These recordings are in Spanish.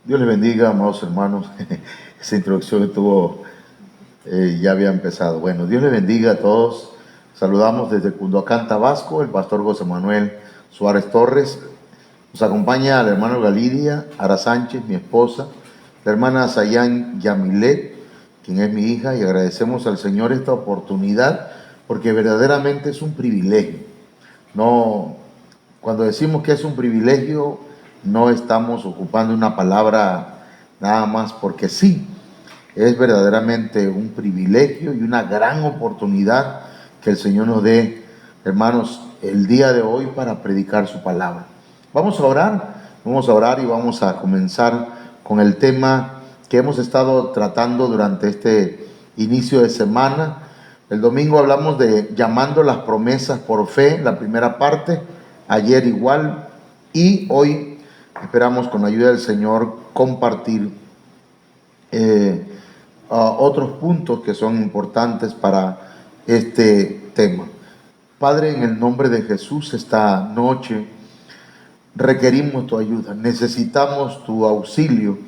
Dios les bendiga, amados hermanos. Esa introducción estuvo, ya había empezado. Bueno, Dios les bendiga a todos. Saludamos desde Cunduacán, Tabasco, el pastor José Manuel Suárez Torres. Nos acompaña la hermana Galidia Ara Sánchez, mi esposa, la hermana Sayán Yamilet, quien es mi hija, y agradecemos al Señor esta oportunidad porque verdaderamente es un privilegio. No, cuando decimos que es un privilegio, no estamos ocupando una palabra nada más porque sí. Es verdaderamente un privilegio y una gran oportunidad que el Señor nos dé, hermanos, el día de hoy para predicar su palabra. Vamos a orar y vamos a comenzar con el tema que hemos estado tratando durante este inicio de semana. El domingo hablamos de llamando las promesas por fe, la primera parte, ayer igual, y hoy esperamos con la ayuda del Señor compartir otros puntos que son importantes para este tema. Padre, en el nombre de Jesús, esta noche requerimos tu ayuda, necesitamos tu auxilio.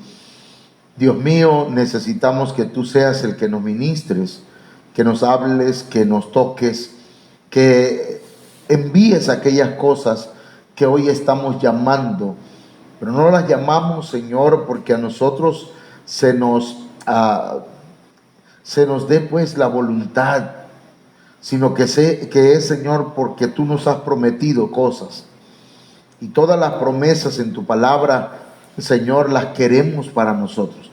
Dios mío, necesitamos que tú seas el que nos ministres, que nos hables, que nos toques, que envíes aquellas cosas que hoy estamos llamando, pero no las llamamos, Señor, porque a nosotros se nos dé pues la voluntad, sino que es, Señor, porque tú nos has prometido cosas. Y todas las promesas en tu palabra, Señor, las queremos para nosotros.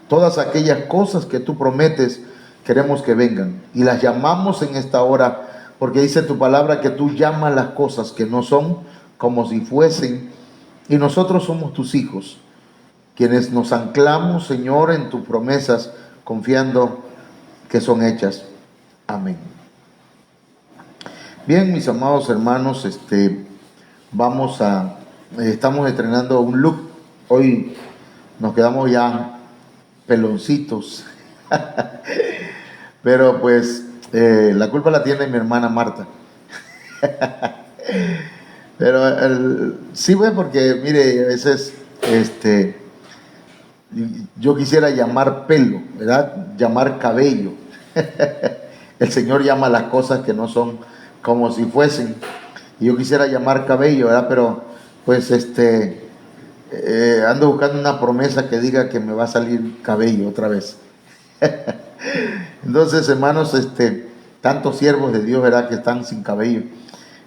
Todas aquellas cosas que tú prometes, queremos que vengan. Y las llamamos en esta hora, porque dice tu palabra que tú llamas las cosas que no son como si fuesen. Y nosotros somos tus hijos, quienes nos anclamos, Señor, en tus promesas, confiando que son hechas. Amén. Bien, mis amados hermanos, estamos estrenando un look. Hoy nos quedamos ya peloncitos, pero pues la culpa la tiene mi hermana Marta. Pero sí, pues, porque mire, a veces yo quisiera llamar pelo, ¿verdad? Llamar cabello. El Señor llama las cosas que no son como si fuesen. Y yo quisiera llamar cabello, ¿verdad? Pero pues ando buscando una promesa que diga que me va a salir cabello otra vez. Entonces, hermanos, tantos siervos de Dios, ¿verdad?, que están sin cabello.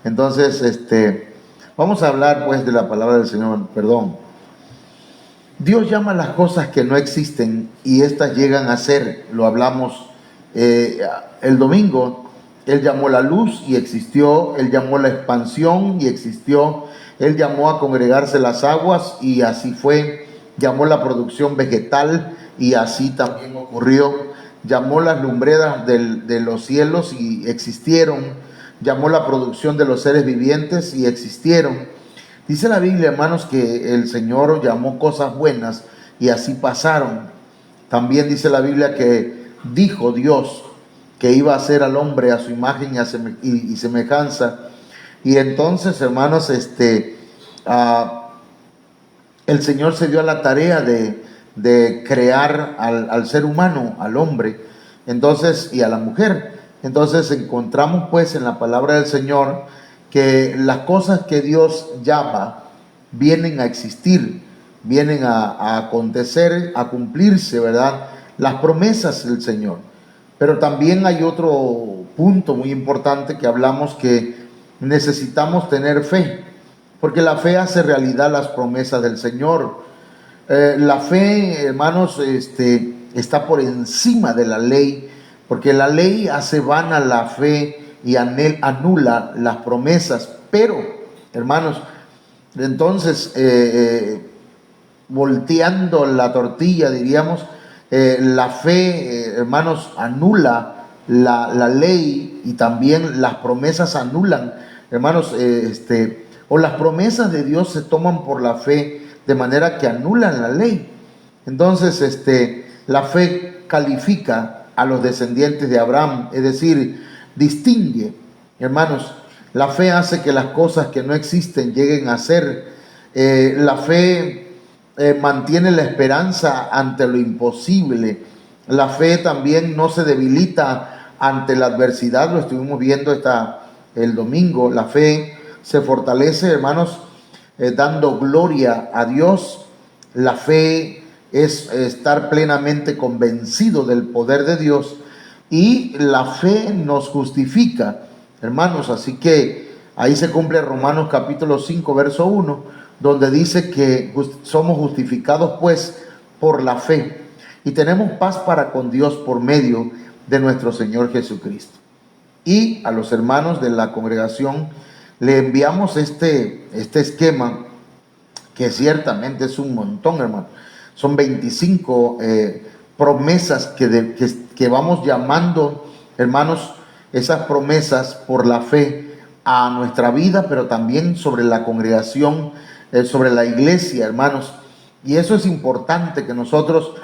Entonces, vamos a hablar pues de la palabra del Señor, perdón. Dios llama las cosas que no existen y estas llegan a ser. Lo hablamos el domingo. Él llamó la luz y existió. Él llamó la expansión y existió. Él llamó a congregarse las aguas y así fue. Llamó la producción vegetal y así también ocurrió. Llamó las lumbreras de los cielos y existieron. Llamó la producción de los seres vivientes y existieron. Dice la Biblia, hermanos, que el Señor llamó cosas buenas y así pasaron. También dice la Biblia que dijo Dios que iba a hacer al hombre a su imagen y semejanza. Y entonces, hermanos, el Señor se dio a la tarea de crear al ser humano, al hombre, entonces, y a la mujer. Entonces encontramos pues en la palabra del Señor que las cosas que Dios llama vienen a existir, vienen a acontecer, a cumplirse, ¿verdad? Las promesas del Señor. Pero también hay otro punto muy importante que hablamos, que necesitamos tener fe, porque la fe hace realidad las promesas del Señor. La fe, hermanos, está por encima de la ley, porque la ley hace vana la fe y anula las promesas. Pero, hermanos, entonces, volteando la tortilla, diríamos, la fe, hermanos, anula la ley y también las promesas anulan, hermanos, o las promesas de Dios se toman por la fe, de manera que anulan la ley. Entonces, la fe califica a los descendientes de Abraham, es decir, distingue, hermanos. La fe hace que las cosas que no existen lleguen a ser. La fe mantiene la esperanza ante lo imposible. La fe también no se debilita ante la adversidad, lo estuvimos viendo el domingo. La fe se fortalece, hermanos, dando gloria a Dios. La fe es estar plenamente convencido del poder de Dios, y la fe nos justifica, hermanos. Así que ahí se cumple Romanos capítulo 5, verso 1, donde dice que somos justificados pues por la fe, y tenemos paz para con Dios por medio de nuestro Señor Jesucristo. Y a los hermanos de la congregación le enviamos este esquema, que ciertamente es un montón, hermano. Son 25 promesas que vamos llamando, hermanos, esas promesas por la fe a nuestra vida, pero también sobre la congregación, sobre la iglesia, hermanos. Y eso es importante, que nosotros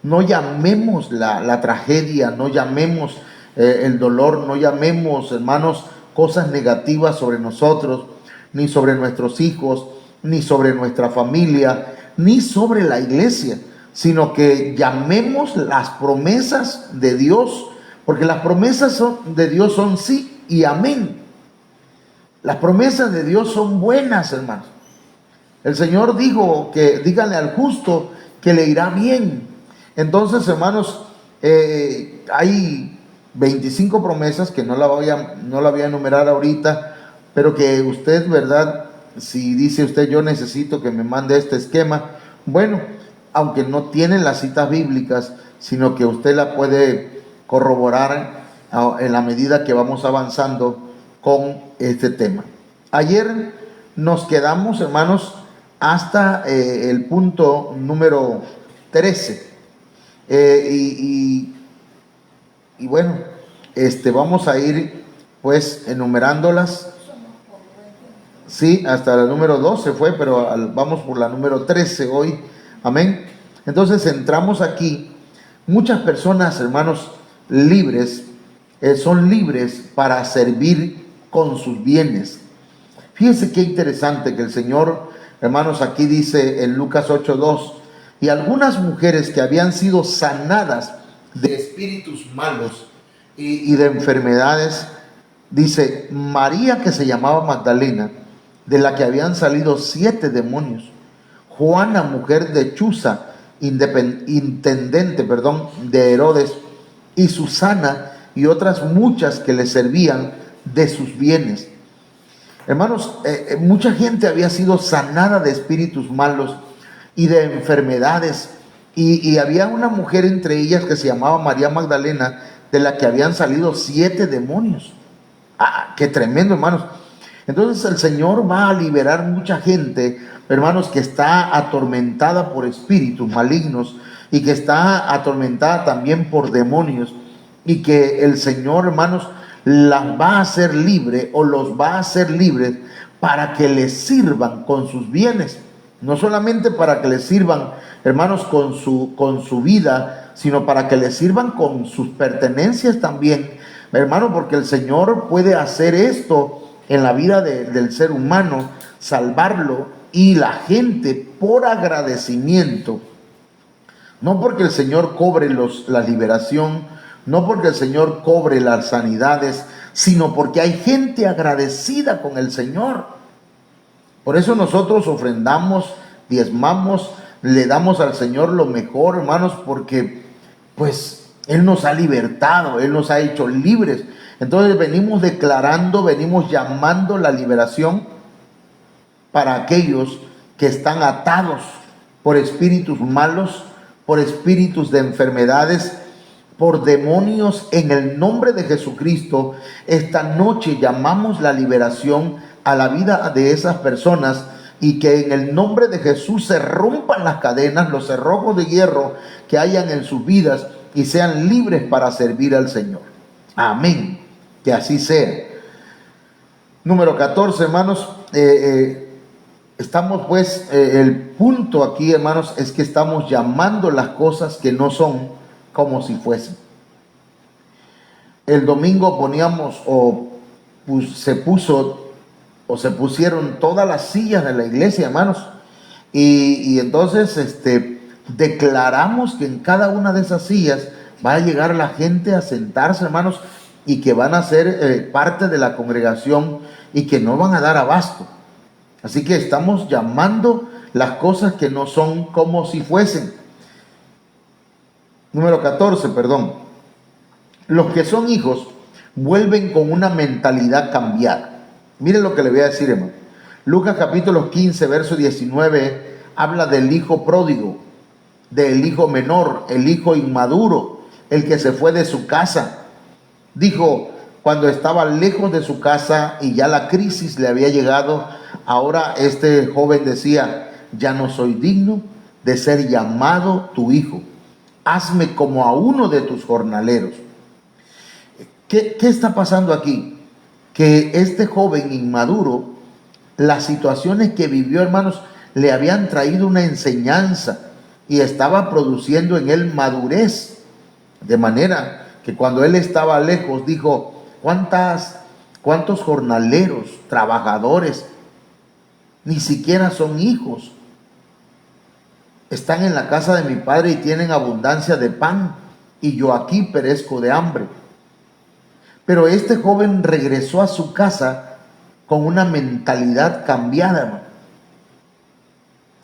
no llamemos la tragedia, no llamemos el dolor, no llamemos, hermanos, cosas negativas sobre nosotros, ni sobre nuestros hijos, ni sobre nuestra familia, ni sobre la iglesia, sino que llamemos las promesas de Dios, porque las promesas de Dios son sí y amén. Las promesas de Dios son buenas, hermanos. El Señor dijo que díganle al justo que le irá bien. Entonces, hermanos, hay 25 promesas que no la voy a enumerar ahorita, pero que usted, ¿verdad? Si dice usted, yo necesito que me mande este esquema, bueno, aunque no tiene las citas bíblicas, sino que usted la puede corroborar en la medida que vamos avanzando con este tema. Ayer nos quedamos, hermanos, hasta el punto número 13. Y bueno, vamos a ir pues enumerándolas. Sí, hasta la número 12 fue, pero vamos por la número 13 hoy. Amén. Entonces entramos aquí. Muchas personas, hermanos, libres, son libres para servir con sus bienes. Fíjense qué interesante que el Señor, hermanos, aquí dice en Lucas 8:2, y algunas mujeres que habían sido sanadas de espíritus malos y de enfermedades, dice, María, que se llamaba Magdalena, de la que habían salido 7 demonios, Juana, mujer de Chuza, intendente de Herodes, y Susana, y otras muchas que le servían de sus bienes. Hermanos, mucha gente había sido sanada de espíritus malos y de enfermedades, y había una mujer entre ellas que se llamaba María Magdalena, de la que habían salido 7 demonios. Qué tremendo, hermanos. Entonces el Señor va a liberar mucha gente, hermanos, que está atormentada por espíritus malignos y que está atormentada también por demonios, y que el Señor, hermanos, las va a hacer libre, o los va a hacer libres para que les sirvan con sus bienes. No solamente para que les sirvan, hermanos, con su vida, sino para que les sirvan con sus pertenencias también, hermano, porque el Señor puede hacer esto en la vida del ser humano, salvarlo, y la gente, por agradecimiento, no porque el Señor cobre la liberación, no porque el Señor cobre las sanidades, sino porque hay gente agradecida con el Señor. Por eso nosotros ofrendamos, diezmamos, le damos al Señor lo mejor, hermanos, porque pues Él nos ha libertado, Él nos ha hecho libres. Entonces venimos declarando, venimos llamando la liberación para aquellos que están atados por espíritus malos, por espíritus de enfermedades, por demonios. En el nombre de Jesucristo, esta noche llamamos la liberación a la vida de esas personas, y que en el nombre de Jesús se rompan las cadenas, los cerrojos de hierro que hayan en sus vidas, y sean libres para servir al Señor. Amén. Que así sea. Número 14, hermanos. Estamos pues, el punto aquí, hermanos, es que estamos llamando las cosas que no son como si fuesen. El domingo poníamos, se pusieron todas las sillas de la iglesia, hermanos, Y entonces declaramos que en cada una de esas sillas va a llegar la gente a sentarse, hermanos, y que van a ser parte de la congregación y que no van a dar abasto. Así que estamos llamando las cosas que no son como si fuesen. Número 14, perdón. Los que son hijos vuelven con una mentalidad cambiada. Miren lo que le voy a decir, hermano. Lucas capítulo 15, verso 19, habla del hijo pródigo, del hijo menor, el hijo inmaduro, el que se fue de su casa. Dijo, cuando estaba lejos de su casa y ya la crisis le había llegado, ahora este joven decía, ya no soy digno de ser llamado tu hijo. Hazme como a uno de tus jornaleros. ¿Qué está pasando aquí? Que este joven inmaduro, las situaciones que vivió, hermanos, le habían traído una enseñanza y estaba produciendo en él madurez. De manera que cuando él estaba lejos, dijo, ¿cuántos jornaleros, trabajadores, ni siquiera son hijos? Están en la casa de mi padre y tienen abundancia de pan, y yo aquí perezco de hambre. Pero este joven regresó a su casa con una mentalidad cambiada, hermano.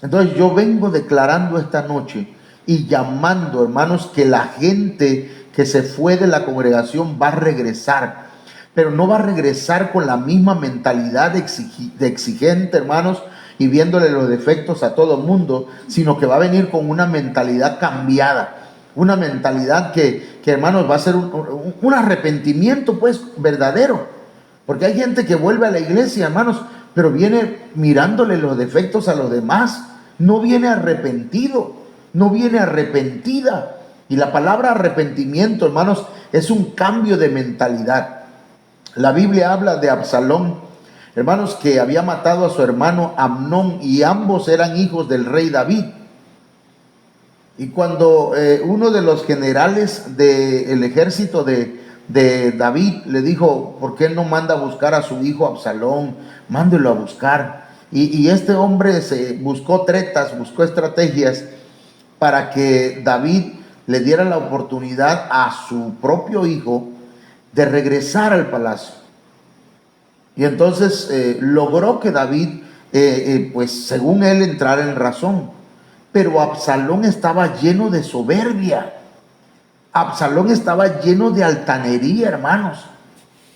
Entonces yo vengo declarando esta noche y llamando, hermanos, que la gente que se fue de la congregación va a regresar, pero no va a regresar con la misma mentalidad de exigente, hermanos, y viéndole los defectos a todo el mundo, sino que va a venir con una mentalidad cambiada, una mentalidad que hermanos, va a ser un arrepentimiento, pues, verdadero. Porque hay gente que vuelve a la iglesia, hermanos, pero viene mirándole los defectos a los demás. No viene arrepentido, no viene arrepentida. Y la palabra arrepentimiento, hermanos, es un cambio de mentalidad. La Biblia habla de Absalón, hermanos, que había matado a su hermano Amnón, y ambos eran hijos del rey David. Y cuando uno de los generales del ejército de David le dijo, ¿por qué no manda a buscar a su hijo Absalón? Mándelo a buscar. Y este hombre se buscó tretas, buscó estrategias para que David le diera la oportunidad a su propio hijo de regresar al palacio. Y entonces logró que David, pues según él, entrara en razón. Pero Absalón estaba lleno de soberbia. Absalón estaba lleno de altanería, hermanos.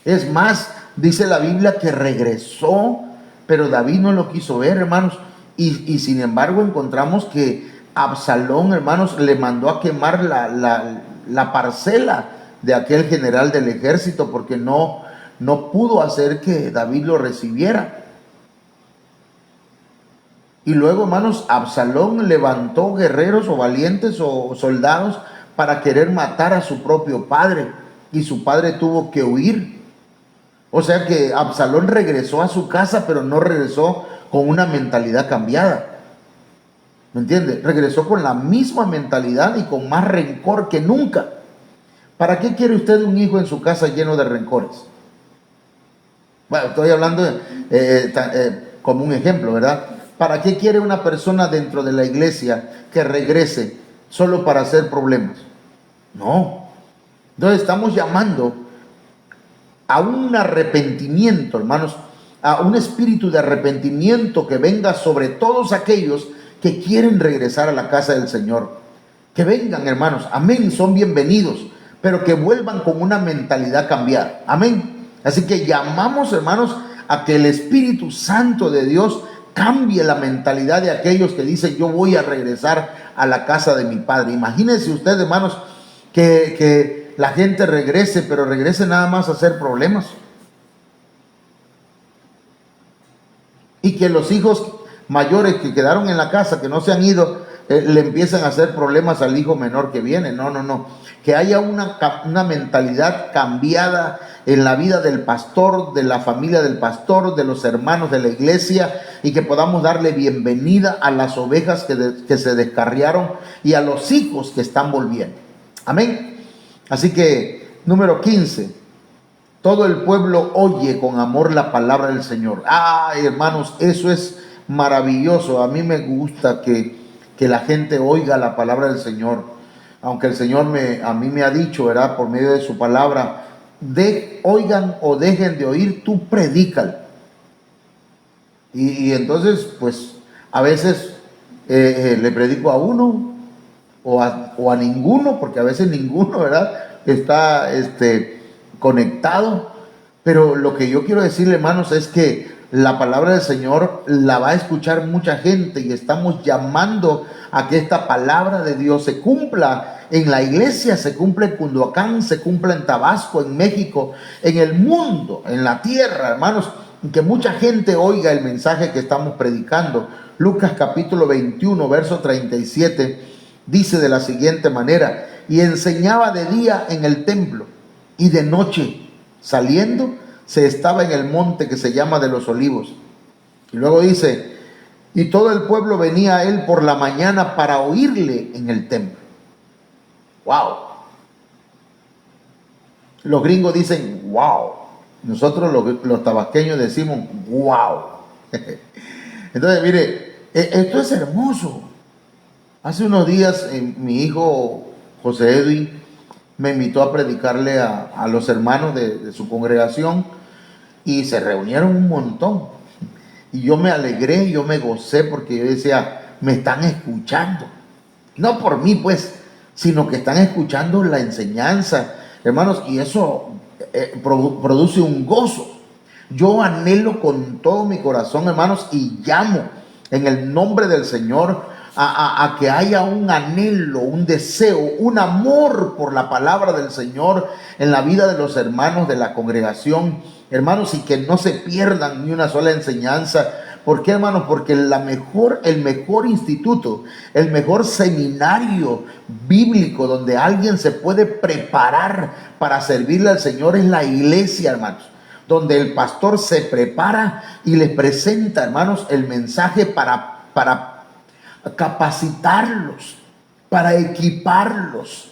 Es más, dice la Biblia que regresó, pero David no lo quiso ver, hermanos. Y sin embargo encontramos que Absalón, hermanos, le mandó a quemar la parcela de aquel general del ejército, porque no pudo hacer que David lo recibiera. Y luego, hermanos, Absalón levantó guerreros o valientes o soldados para querer matar a su propio padre, y su padre tuvo que huir. O sea que Absalón regresó a su casa, pero no regresó con una mentalidad cambiada. ¿Me entiende? Regresó con la misma mentalidad y con más rencor que nunca. ¿Para qué quiere usted un hijo en su casa lleno de rencores? Bueno, estoy hablando como un ejemplo, ¿verdad? ¿Para qué quiere una persona dentro de la iglesia que regrese solo para hacer problemas? No. Entonces estamos llamando a un arrepentimiento, hermanos, a un espíritu de arrepentimiento que venga sobre todos aquellos que quieren regresar a la casa del Señor. Que vengan, hermanos, amén, son bienvenidos, pero que vuelvan con una mentalidad cambiada, amén. Así que llamamos, hermanos, a que el Espíritu Santo de Dios cambie la mentalidad de aquellos que dicen, yo voy a regresar a la casa de mi padre. Imagínense ustedes, hermanos, que la gente regrese, pero regrese nada más a hacer problemas. Y que los hijos mayores que quedaron en la casa, que no se han ido, le empiezan a hacer problemas al hijo menor que viene. No. Que haya una mentalidad cambiada en la vida del pastor, de la familia del pastor, de los hermanos de la iglesia, y que podamos darle bienvenida a las ovejas que se descarriaron y a los hijos que están volviendo. Amén. Así que, número 15, todo el pueblo oye con amor la palabra del Señor. Ay, hermanos, eso es maravilloso. A mí me gusta que la gente oiga la palabra del Señor. Aunque el Señor a mí me ha dicho, ¿verdad? Por medio de su palabra, oigan o dejen de oír, tú predícalo. Y entonces, pues, a veces le predico a uno o a ninguno, porque a veces ninguno, ¿verdad? Está conectado. Pero lo que yo quiero decirle, hermanos, es que la palabra del Señor la va a escuchar mucha gente y estamos llamando a que esta palabra de Dios se cumpla en la iglesia, se cumpla en Cunduacán, se cumpla en Tabasco, en México, en el mundo, en la tierra, hermanos, que mucha gente oiga el mensaje que estamos predicando. Lucas capítulo 21, verso 37, dice de la siguiente manera: y enseñaba de día en el templo, y de noche, saliendo, se estaba en el monte que se llama de los Olivos. Y luego dice: y todo el pueblo venía a él por la mañana para oírle en el templo. ¡Wow! Los gringos dicen wow. Nosotros los tabasqueños decimos wow. Entonces, mire, esto es hermoso. Hace unos días mi hijo José Edwin me invitó a predicarle a los hermanos de su congregación, y se reunieron un montón. Y yo me alegré, yo me gocé, porque yo decía, me están escuchando. No por mí, pues, sino que están escuchando la enseñanza, hermanos, y eso produce un gozo. Yo anhelo con todo mi corazón, hermanos, y llamo en el nombre del Señor a que haya un anhelo, un deseo, un amor por la palabra del Señor en la vida de los hermanos de la congregación, hermanos, y que no se pierdan ni una sola enseñanza. ¿Por qué, hermanos? Porque el mejor instituto, el mejor seminario bíblico donde alguien se puede preparar para servirle al Señor es la iglesia, hermanos. Donde el pastor se prepara y les presenta, hermanos, el mensaje para capacitarlos, para equiparlos.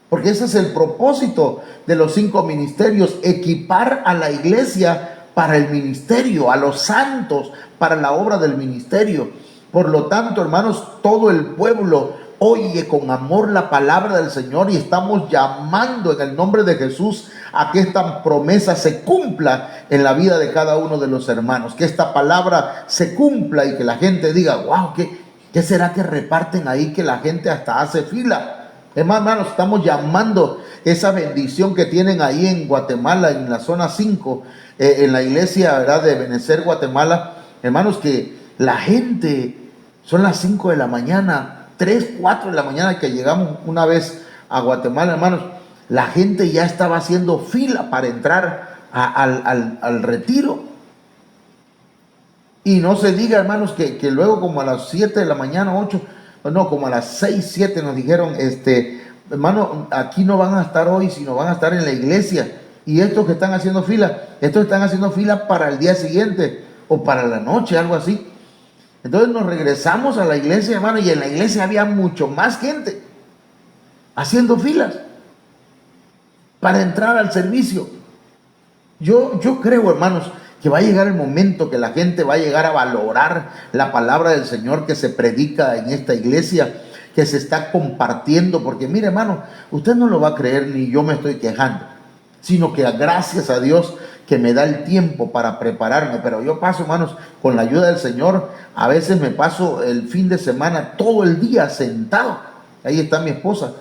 Porque ese es el propósito de los 5 ministerios: equipar a la iglesia para el ministerio, a los santos para la obra del ministerio. Por lo tanto, hermanos, todo el pueblo oye con amor la palabra del Señor, y estamos llamando en el nombre de Jesús a que esta promesa se cumpla en la vida de cada uno de los hermanos, que esta palabra se cumpla y que la gente diga: wow, ¿qué será que reparten ahí, que la gente hasta hace fila? Hermanos, estamos llamando esa bendición que tienen ahí en Guatemala, en la zona 5, en la iglesia, ¿verdad?, de Benecer, Guatemala. Hermanos, que la gente, son las 5 de la mañana, 3, 4 de la mañana que llegamos una vez a Guatemala, hermanos, la gente ya estaba haciendo fila para entrar al retiro. Y no se diga, hermanos, que luego como a las 7 de la mañana, 8, no, como a las 6, 7 nos dijeron, hermano, aquí no van a estar hoy, sino van a estar en la iglesia. Y estos que están haciendo fila, para el día siguiente o para la noche, algo así. Entonces nos regresamos a la iglesia, hermano, y en la iglesia había mucho más gente haciendo filas para entrar al servicio. Yo creo, hermanos, que va a llegar el momento que la gente va a llegar a valorar la palabra del Señor que se predica en esta iglesia, que se está compartiendo. Porque mire, hermano, usted no lo va a creer, ni yo me estoy quejando, sino que gracias a Dios que me da el tiempo para prepararme. Pero yo paso, hermanos, con la ayuda del Señor, a veces me paso el fin de semana todo el día sentado. Ahí está mi esposa.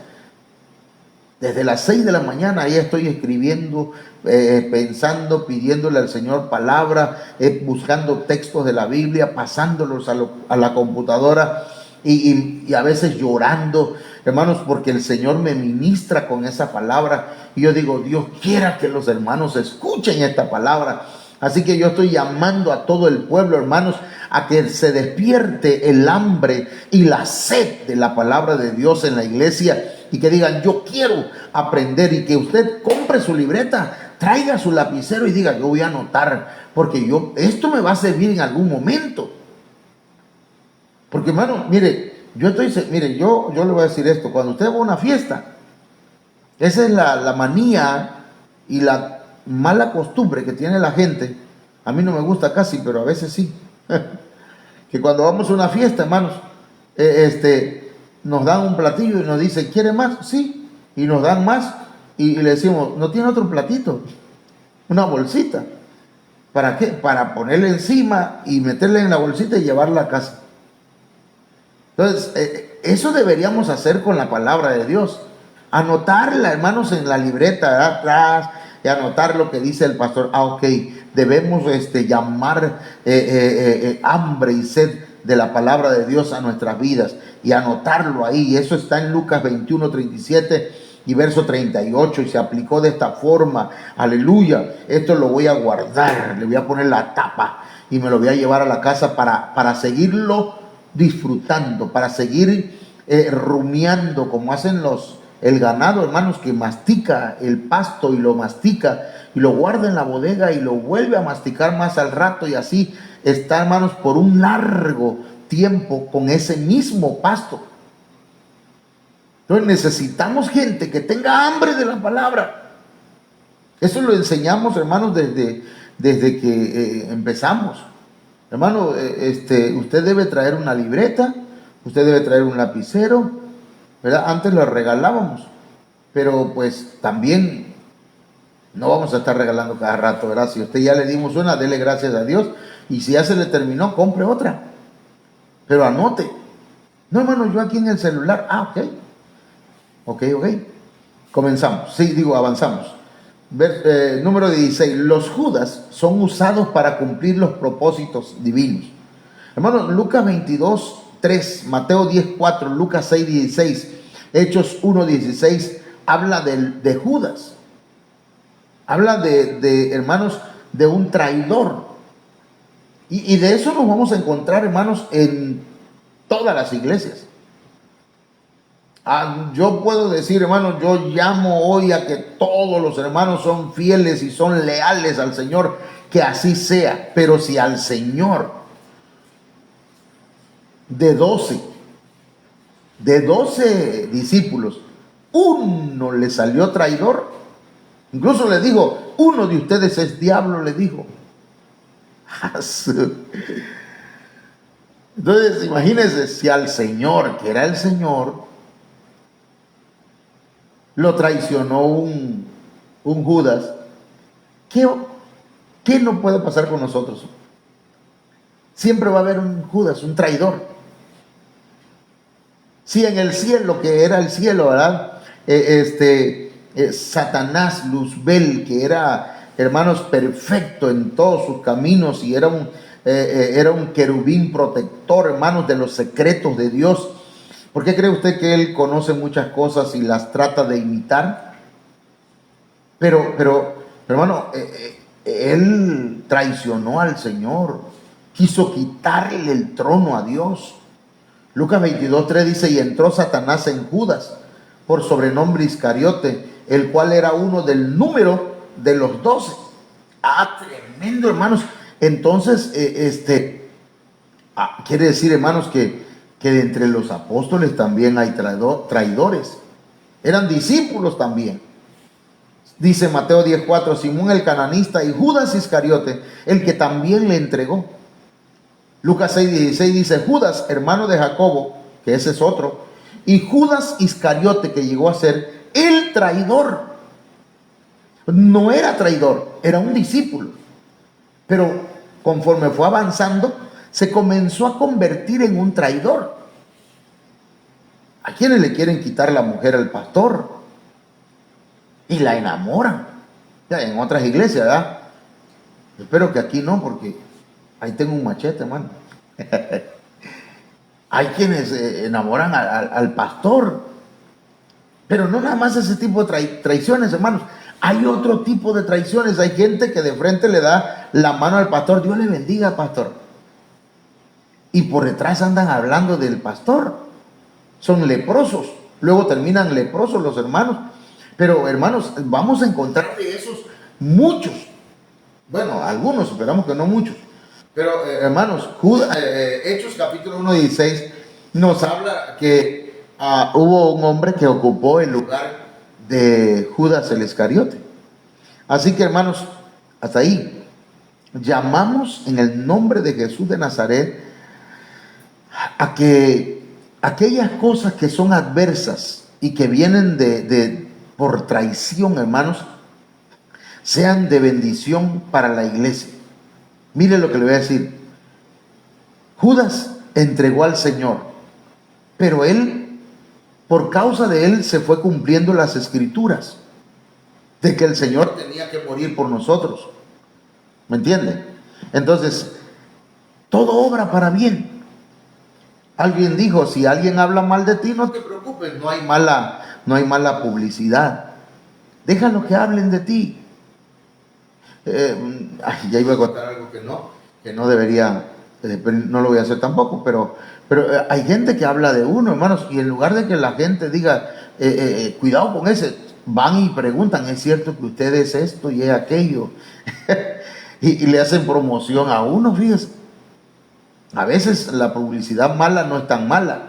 Desde las 6 de la mañana ahí estoy escribiendo, pensando, pidiéndole al Señor palabra, buscando textos de la Biblia, pasándolos a la computadora y a veces llorando, hermanos, porque el Señor me ministra con esa palabra. Y yo digo, Dios quiera que los hermanos escuchen esta palabra. Así que yo estoy llamando a todo el pueblo, hermanos, a que se despierte el hambre y la sed de la palabra de Dios en la iglesia, y que digan, yo quiero aprender, y que usted compre su libreta, traiga su lapicero y diga, yo voy a anotar, porque esto me va a servir en algún momento. Porque, hermano, mire, yo le voy a decir esto: cuando usted va a una fiesta, esa es la manía y la mala costumbre que tiene la gente. A mí no me gusta casi, pero a veces sí. que cuando vamos a una fiesta, hermanos, nos dan un platillo y nos dicen, ¿quiere más? Sí, y nos dan más y le decimos, ¿no tiene otro platito? Una bolsita. ¿Para qué? Para ponerle encima y meterle en la bolsita y llevarla a casa. Entonces, eso deberíamos hacer con la palabra de Dios. Anotarla, hermanos, en la libreta de atrás y anotar lo que dice el pastor. Ok, debemos llamar hambre y sed de la palabra de Dios a nuestras vidas y anotarlo ahí. Y eso está en Lucas 21:37 y verso 38, y se aplicó de esta forma. Aleluya. Esto lo voy a guardar, le voy a poner la tapa y me lo voy a llevar a la casa para seguirlo disfrutando, para seguir rumiando, como hacen el ganado, hermanos, que mastica el pasto y lo mastica y lo guarda en la bodega y lo vuelve a masticar más al rato, y así está, hermanos, por un largo tiempo con ese mismo pasto. Entonces necesitamos gente que tenga hambre de la palabra. Eso lo enseñamos, hermanos, desde que empezamos. Hermano, usted debe traer una libreta, usted debe traer un lapicero, ¿verdad? Antes lo regalábamos, pero pues también no vamos a estar regalando cada rato, ¿verdad? Si usted ya le dimos una, dele gracias a Dios, y si ya se le terminó, compre otra, pero anote. No, hermano, yo aquí en el celular, ok, comenzamos, avanzamos. Número 16, los Judas son usados para cumplir los propósitos divinos. Hermanos, Lucas 22:3, Mateo 10:4, Lucas 6:16, Hechos 1:16, habla de Judas. Habla hermanos, de un traidor. Y de eso nos vamos a encontrar, hermanos, en todas las iglesias. Yo puedo decir, hermanos, yo llamo hoy a que todos los hermanos son fieles y son leales al Señor, que así sea. Pero si al Señor de 12 discípulos, uno le salió traidor, incluso le dijo, uno de ustedes es diablo, le dijo. Entonces, imagínense, si al Señor, que era el Señor, lo traicionó un Judas, ¿qué no puede pasar con nosotros? Siempre va a haber un Judas, un traidor. Si en el cielo, que era el cielo, ¿verdad? Satanás, Luzbel, que era, hermanos, perfecto en todos sus caminos, y era un querubín protector, hermanos, de los secretos de Dios. ¿Por qué cree usted que él conoce muchas cosas y las trata de imitar? Pero hermano, él traicionó al Señor, quiso quitarle el trono a Dios. Lucas 22:3 dice, y entró Satanás en Judas, por sobrenombre Iscariote, el cual era uno del número de los 12. Tremendo, hermanos. Entonces, quiere decir, hermanos, que de entre los apóstoles también hay traidores. Eran discípulos también. Dice Mateo 10:4, Simón el cananista y Judas Iscariote, el que también le entregó. Lucas 6:16 dice, Judas, hermano de Jacobo, que ese es otro, y Judas Iscariote, que llegó a ser el traidor. No era traidor, era un discípulo. Pero conforme fue avanzando, se comenzó a convertir en un traidor. ¿A quiénes le quieren quitar la mujer al pastor? Y la enamoran. Ya, en otras iglesias, ¿verdad? Espero que aquí no, porque ahí tengo un machete, hermano. Hay quienes enamoran al pastor. Pero no nada más ese tipo de traiciones, hermanos. Hay otro tipo de traiciones. Hay gente que de frente le da la mano al pastor. Dios le bendiga, pastor. Y por detrás andan hablando del pastor. Son leprosos. Luego terminan leprosos los hermanos. Pero, hermanos, vamos a encontrar de esos muchos. Bueno, algunos, esperamos que no muchos. Pero, hermanos, Hechos capítulo 1:16 nos habla que hubo un hombre que ocupó el lugar de Judas el Iscariote. Así que, hermanos, hasta ahí. Llamamos en el nombre de Jesús de Nazaret a que aquellas cosas que son adversas y que vienen por traición, hermanos, sean de bendición para la iglesia. Mire lo que le voy a decir. Judas entregó al Señor, pero él, por causa de él, se fue cumpliendo las escrituras de que el Señor tenía que morir por nosotros. ¿Me entiende? Entonces, todo obra para bien. Alguien dijo, si alguien habla mal de ti, no te preocupes, no hay mala publicidad. Déjalo que hablen de ti. Ya iba a contar algo que no debería, no lo voy a hacer tampoco, pero hay gente que habla de uno, hermanos, y en lugar de que la gente diga, cuidado con ese, van y preguntan, ¿es cierto que usted es esto y es aquello? y le hacen promoción a uno, fíjese. A veces la publicidad mala no es tan mala.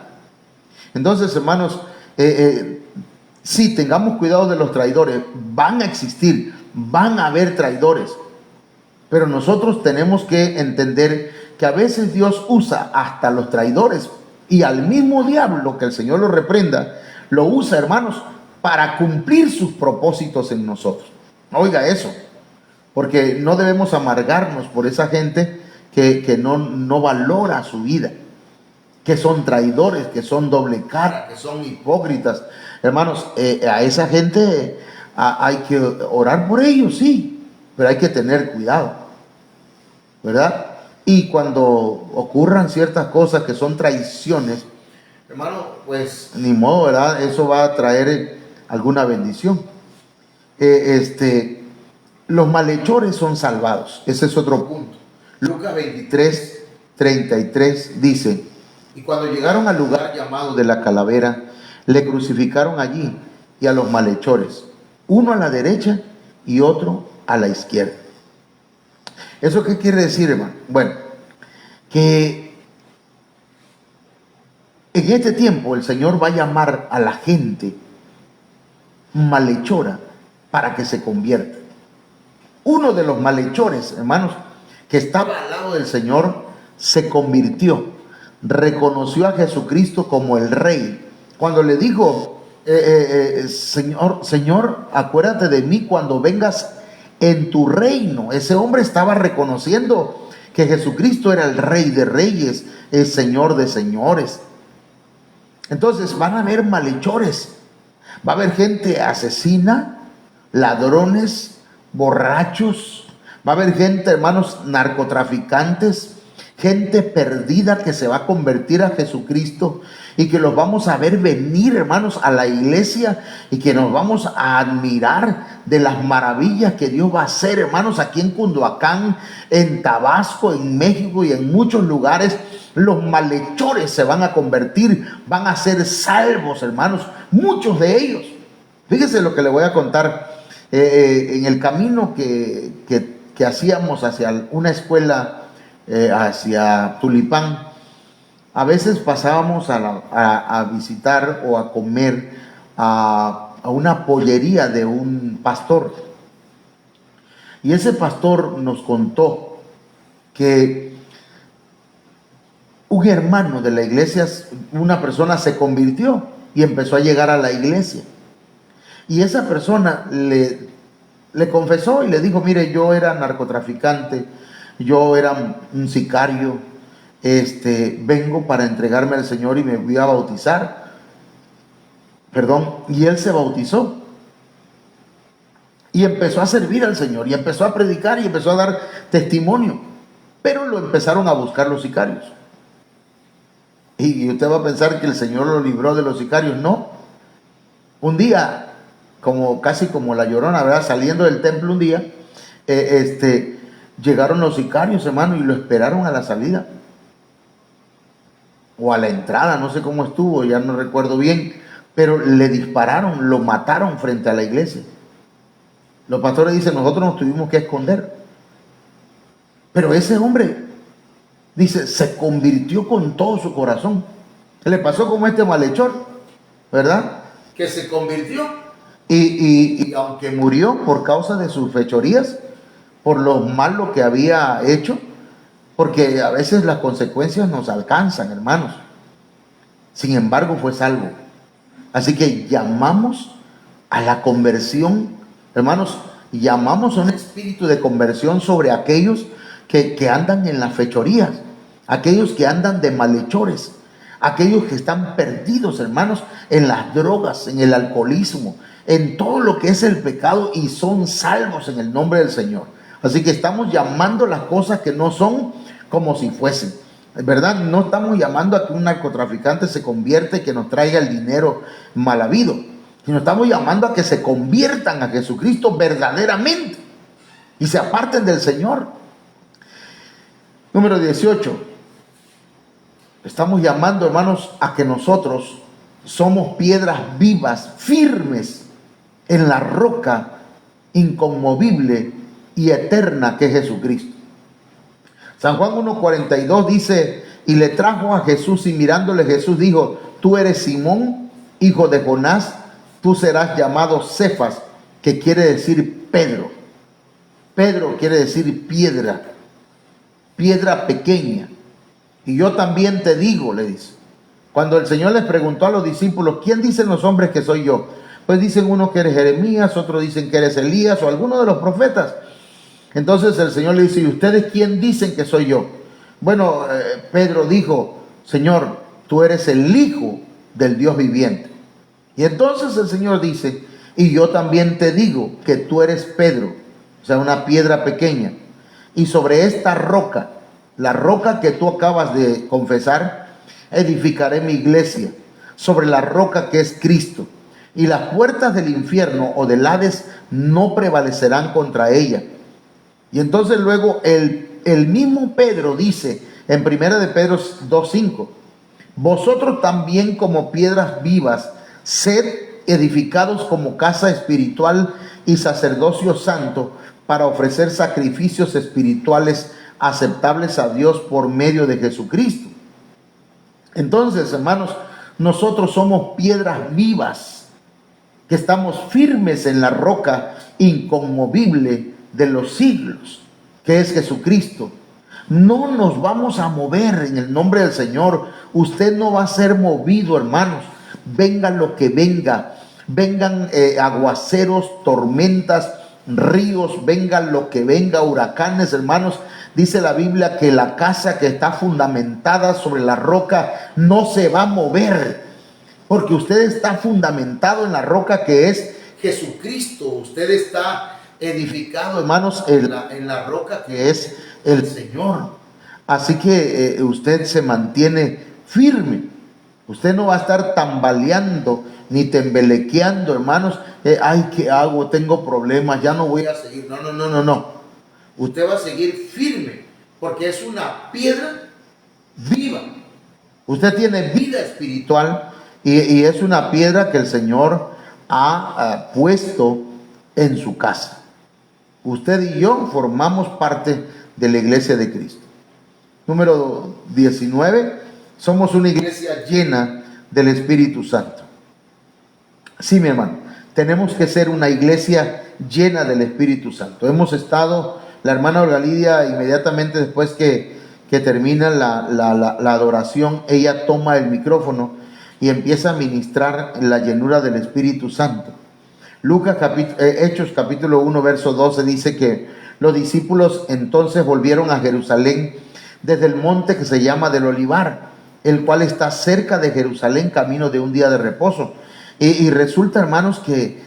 Entonces, hermanos, sí, tengamos cuidado de los traidores. Van a existir, van a haber traidores. Pero nosotros tenemos que entender que a veces Dios usa hasta los traidores y al mismo diablo, que el Señor lo reprenda, lo usa, hermanos, para cumplir sus propósitos en nosotros. Oiga eso, porque no debemos amargarnos por esa gente que no valora su vida, que son traidores, que son doble cara, que son hipócritas. Hermanos, a esa gente hay que orar por ellos, sí, pero hay que tener cuidado, ¿verdad? Y cuando ocurran ciertas cosas que son traiciones, hermano, pues ni modo, ¿verdad? Eso va a traer alguna bendición. Los malhechores son salvados. Ese es otro punto. Lucas 23, 33 dice: y cuando llegaron al lugar llamado de la calavera, le crucificaron allí y a los malhechores, uno a la derecha y otro a la izquierda. ¿Eso qué quiere decir, hermano? Bueno, que en este tiempo el Señor va a llamar a la gente malhechora para que se convierta. Uno de los malhechores, hermanos, que estaba al lado del Señor, se convirtió, reconoció a Jesucristo como el Rey. Cuando le dijo, Señor, acuérdate de mí cuando vengas en tu reino. Ese hombre estaba reconociendo que Jesucristo era el Rey de Reyes, el Señor de Señores. Entonces van a haber malhechores, va a haber gente asesina, ladrones, borrachos, va a haber gente, hermanos, narcotraficantes, gente perdida que se va a convertir a Jesucristo y que los vamos a ver venir, hermanos, a la iglesia y que nos vamos a admirar de las maravillas que Dios va a hacer, hermanos, aquí en Cunduacán, en Tabasco, en México y en muchos lugares. Los malhechores se van a convertir, van a ser salvos, hermanos, muchos de ellos. Fíjese lo que le voy a contar. En el camino que hacíamos hacia una escuela, hacia Tulipán, a veces pasábamos a visitar o a comer a una pollería de un pastor. Y ese pastor nos contó que un hermano de la iglesia, una persona se convirtió y empezó a llegar a la iglesia. Y esa persona le confesó y le dijo: mire, yo era narcotraficante, yo era un sicario, vengo para entregarme al Señor y me voy a bautizar. Y él se bautizó y empezó a servir al Señor y empezó a predicar y empezó a dar testimonio, pero lo empezaron a buscar los sicarios. Y usted va a pensar que el Señor lo libró de los sicarios. No. Un día, casi como la Llorona, ¿verdad? Saliendo del templo un día, llegaron los sicarios, hermano, y lo esperaron a la salida o a la entrada, no sé cómo estuvo, ya no recuerdo bien, pero le dispararon, lo mataron frente a la iglesia. Los pastores dicen: nosotros nos tuvimos que esconder. Pero ese hombre, dice, se convirtió con todo su corazón. Le pasó como este malhechor, ¿verdad? Que se convirtió y aunque murió por causa de sus fechorías, por lo malo que había hecho, porque a veces las consecuencias nos alcanzan, hermanos. Sin embargo, fue salvo. Así que llamamos a la conversión, hermanos, llamamos a un espíritu de conversión sobre aquellos que andan en las fechorías, aquellos que andan de malhechores, aquellos que están perdidos, hermanos, en las drogas, en el alcoholismo, en todo lo que es el pecado, y son salvos en el nombre del Señor. Así que estamos llamando las cosas que no son como si fuesen, ¿verdad? No estamos llamando a que un narcotraficante se convierta y que nos traiga el dinero mal habido, sino estamos llamando a que se conviertan a Jesucristo verdaderamente y se aparten del Señor. Número 18. Estamos llamando, hermanos, a que nosotros somos piedras vivas, firmes en la roca inconmovible y eterna que es Jesucristo. San Juan 1:42 dice: y le trajo a Jesús, y mirándole Jesús dijo: tú eres Simón, hijo de Jonás, tú serás llamado Cefas, que quiere decir Pedro. Pedro quiere decir piedra, piedra pequeña. Y yo también te digo, le dice. Cuando el Señor les preguntó a los discípulos: ¿quién dicen los hombres que soy yo? Pues dicen uno que eres Jeremías, otros dicen que eres Elías o alguno de los profetas. Entonces el Señor le dice: ¿y ustedes quién dicen que soy yo? Bueno, Pedro dijo: Señor, tú eres el Hijo del Dios viviente. Y entonces el Señor dice: y yo también te digo que tú eres Pedro, o sea, una piedra pequeña, y sobre esta roca, la roca que tú acabas de confesar, edificaré mi iglesia, sobre la roca que es Cristo, y las puertas del infierno o del Hades no prevalecerán contra ella. Y entonces luego el mismo Pedro dice en 1 de Pedro 2:5: vosotros también, como piedras vivas, sed edificados como casa espiritual y sacerdocio santo, para ofrecer sacrificios espirituales aceptables a Dios por medio de Jesucristo. Entonces, hermanos, nosotros somos piedras vivas, que estamos firmes en la roca inconmovible de los siglos, que es Jesucristo. No nos vamos a mover en el nombre del Señor. Usted no va a ser movido, hermanos. Venga lo que venga, vengan aguaceros, tormentas, ríos, venga lo que venga, huracanes, hermanos. Dice la Biblia que la casa que está fundamentada sobre la roca no se va a mover, porque usted está fundamentado en la roca que es Jesucristo. Usted está edificado, hermanos, en la roca que es el Señor. Así que usted se mantiene firme. Usted no va a estar tambaleando ni tembelequeando, hermanos. Ay, ¿qué hago? Tengo problemas, ya no voy a seguir. No. Usted va a seguir firme, porque es una piedra viva. Usted tiene vida espiritual y es una piedra que el Señor ha puesto en su casa. Usted y yo formamos parte de la iglesia de Cristo. Número 19, somos una iglesia llena del Espíritu Santo. Sí, mi hermano, tenemos que ser una iglesia llena del Espíritu Santo. Hemos estado, la hermana Olga Lidia, inmediatamente después que termina la adoración, ella toma el micrófono y empieza a ministrar la llenura del Espíritu Santo. Hechos capítulo 1 verso 12 dice que los discípulos entonces volvieron a Jerusalén desde el monte que se llama del Olivar, el cual está cerca de Jerusalén, camino de un día de reposo. Y resulta, hermanos, que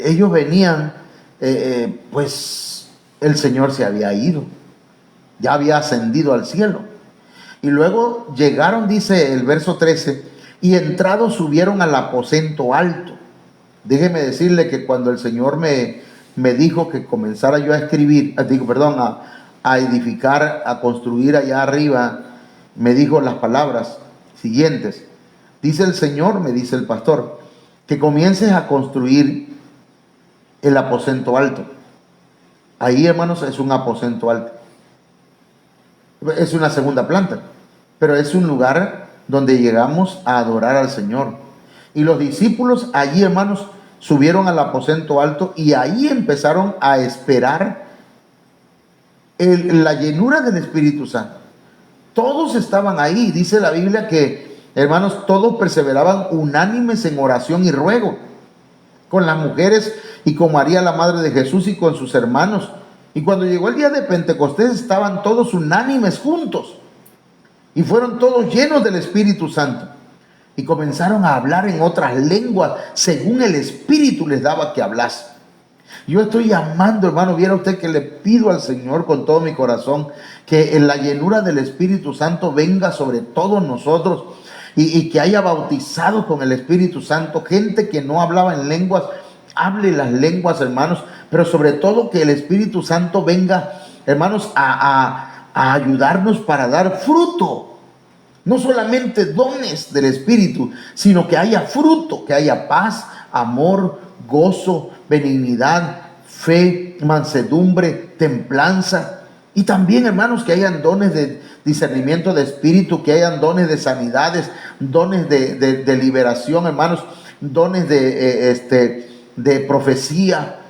ellos venían, pues el Señor se había ido, ya había ascendido al cielo. Y luego llegaron, dice el verso 13, y entrados subieron al aposento alto. Déjeme decirle que cuando el Señor me dijo que comenzara yo a escribir, a edificar, a construir allá arriba, me dijo las palabras siguientes: dice el Señor, me dice el pastor, que comiences a construir el aposento alto. Ahí, hermanos, es un aposento alto. Es una segunda planta, pero es un lugar donde llegamos a adorar al Señor. Y los discípulos allí, hermanos, subieron al aposento alto y ahí empezaron a esperar la llenura del Espíritu Santo. Todos estaban ahí. Dice la Biblia que, hermanos, todos perseveraban unánimes en oración y ruego, con las mujeres y con María, la madre de Jesús, y con sus hermanos. Y cuando llegó el día de Pentecostés, estaban todos unánimes juntos. Y fueron todos llenos del Espíritu Santo. Y comenzaron a hablar en otras lenguas, según el Espíritu les daba que hablase. Yo estoy llamando, hermano, viera usted que le pido al Señor con todo mi corazón que en la llenura del Espíritu Santo venga sobre todos nosotros y que haya bautizado con el Espíritu Santo gente que no hablaba en lenguas, hable las lenguas, hermanos, pero sobre todo que el Espíritu Santo venga, hermanos, a ayudarnos para dar fruto. No solamente dones del Espíritu, sino que haya fruto, que haya paz, amor, gozo, benignidad, fe, mansedumbre, templanza. Y también, hermanos, que hayan dones de discernimiento de espíritu, que hayan dones de sanidades, dones de liberación, hermanos, dones de profecía.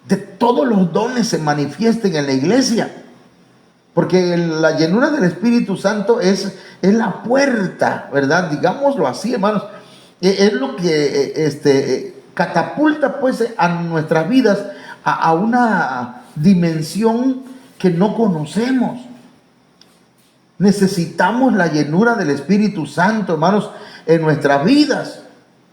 De todos los dones se manifiesten en la iglesia. Porque la llenura del Espíritu Santo es la puerta, ¿verdad? Digámoslo así, hermanos. Es lo que catapulta pues a nuestras vidas a una dimensión que no conocemos. Necesitamos la llenura del Espíritu Santo, hermanos, en nuestras vidas.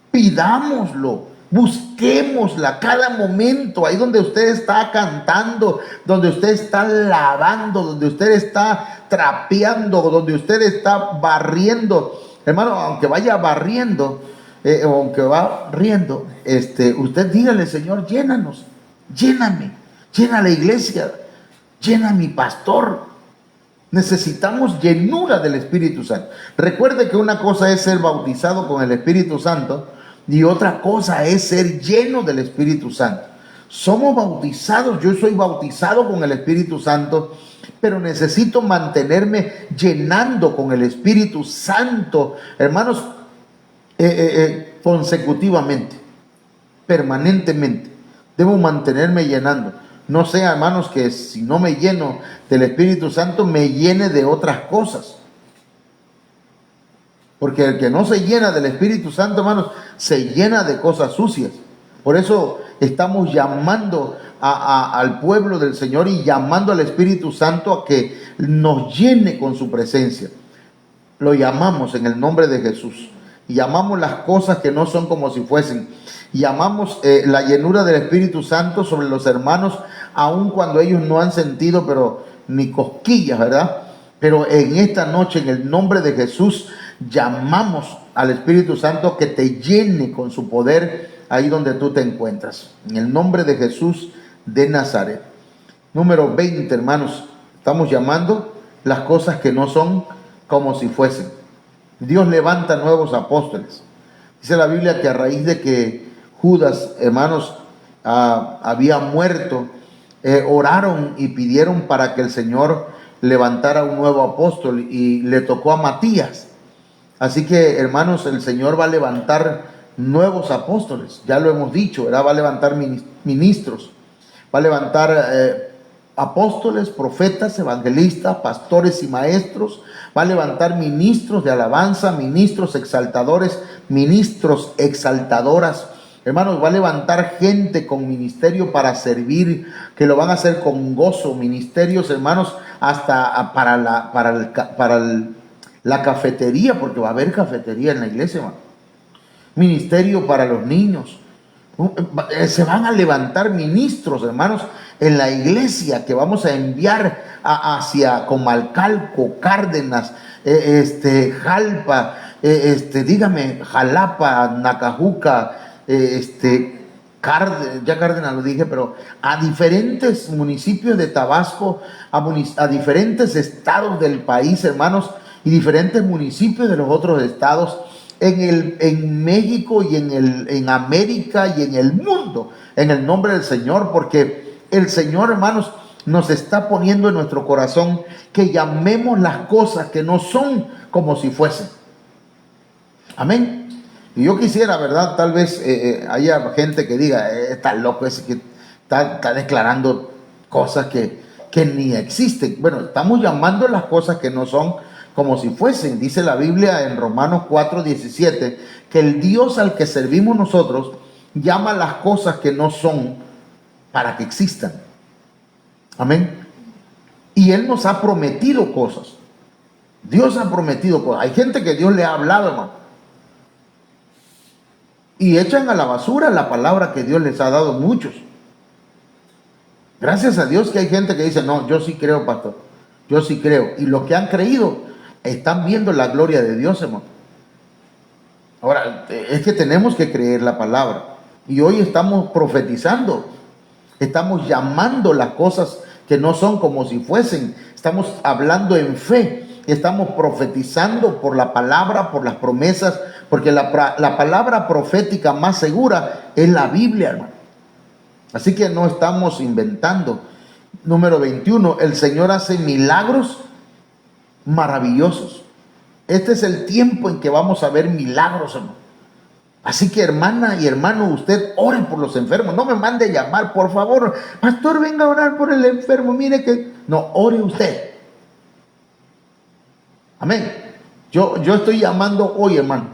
Pidámoslo. Busquémosla cada momento, ahí donde usted está cantando, donde usted está lavando, donde usted está trapeando, donde usted está barriendo. Hermano, aunque vaya barriendo, aunque va riendo, usted dígale: Señor, llénanos, lléname, llena la iglesia, llena a mi pastor. Necesitamos llenura del Espíritu Santo. Recuerde que una cosa es ser bautizado con el Espíritu Santo y otra cosa es ser lleno del Espíritu Santo. Somos bautizados, yo soy bautizado con el Espíritu Santo, pero necesito mantenerme llenando con el Espíritu Santo, hermanos, consecutivamente, permanentemente. Debo mantenerme llenando. No sea, hermanos, que si no me lleno del Espíritu Santo, me llene de otras cosas. Porque el que no se llena del Espíritu Santo, hermanos, se llena de cosas sucias. Por eso estamos llamando al pueblo del Señor y llamando al Espíritu Santo a que nos llene con su presencia. Lo llamamos en el nombre de Jesús. Y llamamos las cosas que no son como si fuesen. Y llamamos la llenura del Espíritu Santo sobre los hermanos, aun cuando ellos no han sentido, pero ni cosquillas, ¿verdad? Pero en esta noche, en el nombre de Jesús, llamamos al Espíritu Santo que te llene con su poder ahí donde tú te encuentras. En el nombre de Jesús de Nazaret. Número 20, hermanos. Estamos llamando las cosas que no son como si fuesen. Dios levanta nuevos apóstoles. Dice la Biblia que a raíz de que Judas, hermanos, había muerto, oraron y pidieron para que el Señor levantara un nuevo apóstol y le tocó a Matías. Así que, hermanos, el Señor va a levantar nuevos apóstoles. Ya lo hemos dicho, ¿verdad? Va a levantar ministros. Va a levantar apóstoles, profetas, evangelistas, pastores y maestros. Va a levantar ministros de alabanza, ministros exaltadores, ministros exaltadoras. Hermanos, va a levantar gente con ministerio para servir, que lo van a hacer con gozo. Ministerios, hermanos, hasta para la cafetería, porque va a haber cafetería en la iglesia, hermano. Ministerio para los niños. Se van a levantar ministros, hermanos, en la iglesia que vamos a enviar hacia Comalcalco, Cárdenas, Jalpa, dígame, Jalapa, Nacajuca, ya Cárdenas lo dije, pero a diferentes municipios de Tabasco, a diferentes estados del país, hermanos, y diferentes municipios de los otros estados, en México y en América y en el mundo, en el nombre del Señor, porque el Señor, hermanos, nos está poniendo en nuestro corazón que llamemos las cosas que no son como si fuesen. Amén. Y yo quisiera, ¿verdad? Tal vez haya gente que diga, está loco ese que está declarando cosas que que ni existen. Bueno, estamos llamando las cosas que no son como si fuesen. Dice la Biblia en Romanos 4:17 que el Dios al que servimos nosotros llama las cosas que no son para que existan. Amén. Y Él nos ha prometido cosas. Dios ha prometido cosas. Hay gente que Dios le ha hablado, hermano, y echan a la basura la palabra que Dios les ha dado muchos. Gracias a Dios que hay gente que dice, no, yo sí creo, pastor, yo sí creo. Y los que han creído están viendo la gloria de Dios, hermano. Ahora, es que tenemos que creer la palabra. Y hoy estamos profetizando, estamos llamando las cosas que no son como si fuesen. Estamos hablando en fe. Estamos profetizando por la palabra, por las promesas, porque la palabra profética más segura es la Biblia, hermano. Así que no estamos inventando. Número 21, el Señor hace milagros maravillosos. Este es el tiempo en que vamos a ver milagros, hermano. Así que, hermana y hermano, usted ore por los enfermos. No me mande llamar, por favor. Pastor, venga a orar por el enfermo. Mire que... No, ore usted. Amén. Yo estoy llamando hoy, hermano,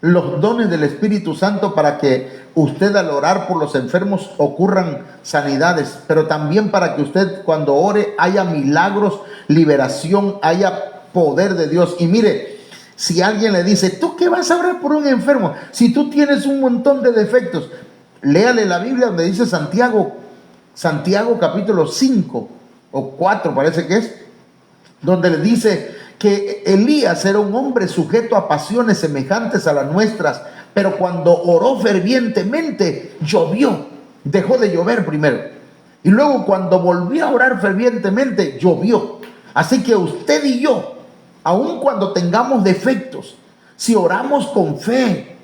los dones del Espíritu Santo para que usted al orar por los enfermos ocurran sanidades, pero también para que usted cuando ore haya milagros, liberación, haya poder de Dios. Y mire, si alguien le dice, ¿tú qué vas a orar por un enfermo? Si tú tienes un montón de defectos, léale la Biblia donde dice Santiago capítulo 5 o 4 parece que es, donde le dice que Elías era un hombre sujeto a pasiones semejantes a las nuestras, pero cuando oró fervientemente, llovió. Dejó de llover primero. Y luego cuando volvió a orar fervientemente, llovió. Así que usted y yo, aun cuando tengamos defectos, si oramos con fe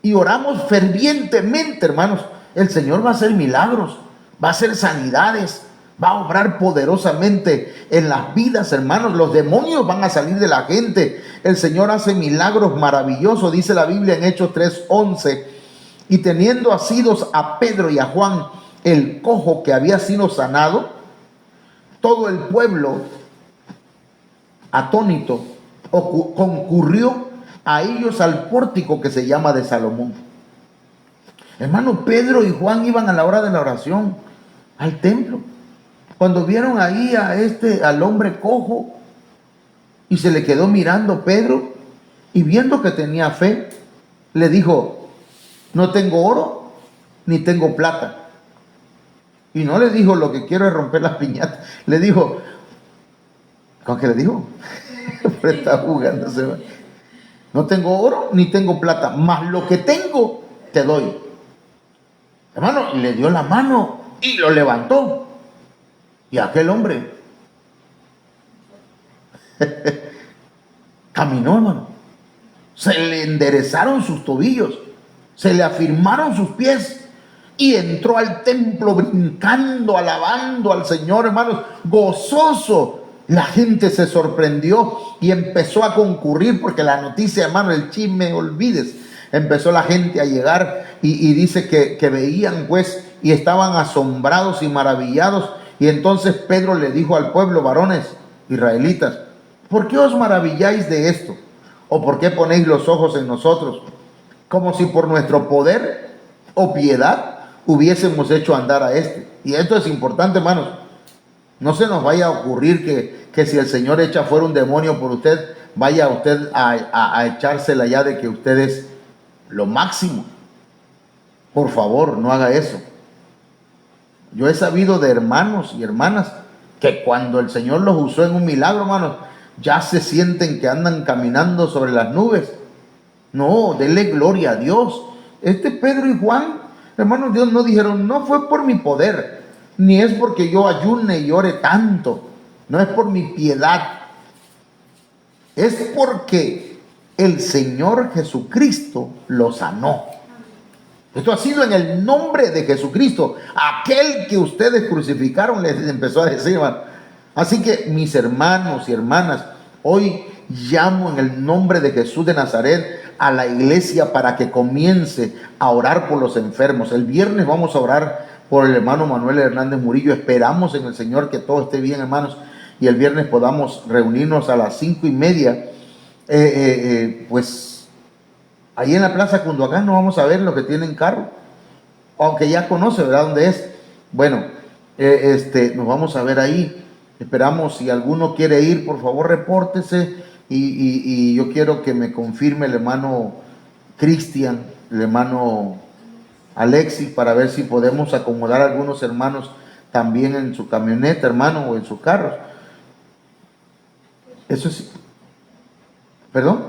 y oramos fervientemente, hermanos, el Señor va a hacer milagros, va a hacer sanidades, va a obrar poderosamente en las vidas, hermanos. Los demonios van a salir de la gente. El Señor hace milagros maravillosos. Dice la Biblia en Hechos 3:11. Y teniendo asidos a Pedro y a Juan, el cojo que había sido sanado, todo el pueblo, atónito, concurrió a ellos al pórtico que se llama de Salomón. Hermano, Pedro y Juan iban a la hora de la oración al templo. Cuando vieron ahí al hombre cojo y se le quedó mirando Pedro y viendo que tenía fe, le dijo, no tengo oro ni tengo plata. Y no le dijo, lo que quiero es romper las piñatas. Le dijo, ¿cómo que le dijo? Pero está jugándose. No tengo oro ni tengo plata, mas lo que tengo te doy. Hermano, le dio la mano y lo levantó. Y aquel hombre caminó, hermano. Se le enderezaron sus tobillos, se le afirmaron sus pies y entró al templo brincando, alabando al Señor, hermanos, gozoso. La gente se sorprendió y empezó a concurrir porque la noticia, hermano, el chisme, olvides. Empezó la gente a llegar y dice que veían pues y estaban asombrados y maravillados. Y entonces Pedro le dijo al pueblo, varones israelitas, ¿por qué os maravilláis de esto? ¿O por qué ponéis los ojos en nosotros? Como si por nuestro poder o piedad hubiésemos hecho andar a este. Y esto es importante, hermanos. No se nos vaya a ocurrir que si el Señor echa fuera un demonio por usted, vaya usted a echársela ya de que usted es lo máximo. Por favor, no haga eso. Yo he sabido de hermanos y hermanas que cuando el Señor los usó en un milagro, hermanos, ya se sienten que andan caminando sobre las nubes. No, denle gloria a Dios. Pedro y Juan, hermanos, Dios no dijeron, no fue por mi poder, ni es porque yo ayune y ore tanto, no es por mi piedad, es porque el Señor Jesucristo los sanó. Esto ha sido en el nombre de Jesucristo, aquel que ustedes crucificaron, les empezó a decir, hermano. Así que mis hermanos y hermanas, hoy llamo en el nombre de Jesús de Nazaret a la iglesia para que comience a orar por los enfermos. El viernes vamos a orar por el hermano Manuel Hernández Murillo. Esperamos en el Señor que todo esté bien, hermanos, y el viernes podamos reunirnos a las 5:30. Pues ahí en la Plaza Cunduacán nos vamos a ver los que tienen carro, aunque ya conoce, ¿verdad?, dónde es. Bueno, nos vamos a ver ahí. Esperamos, si alguno quiere ir, por favor repórtese, y yo quiero que me confirme el hermano Cristian, el hermano Alexis, para ver si podemos acomodar a algunos hermanos también en su camioneta, hermano, o en sus carros. Eso sí. ¿Perdón?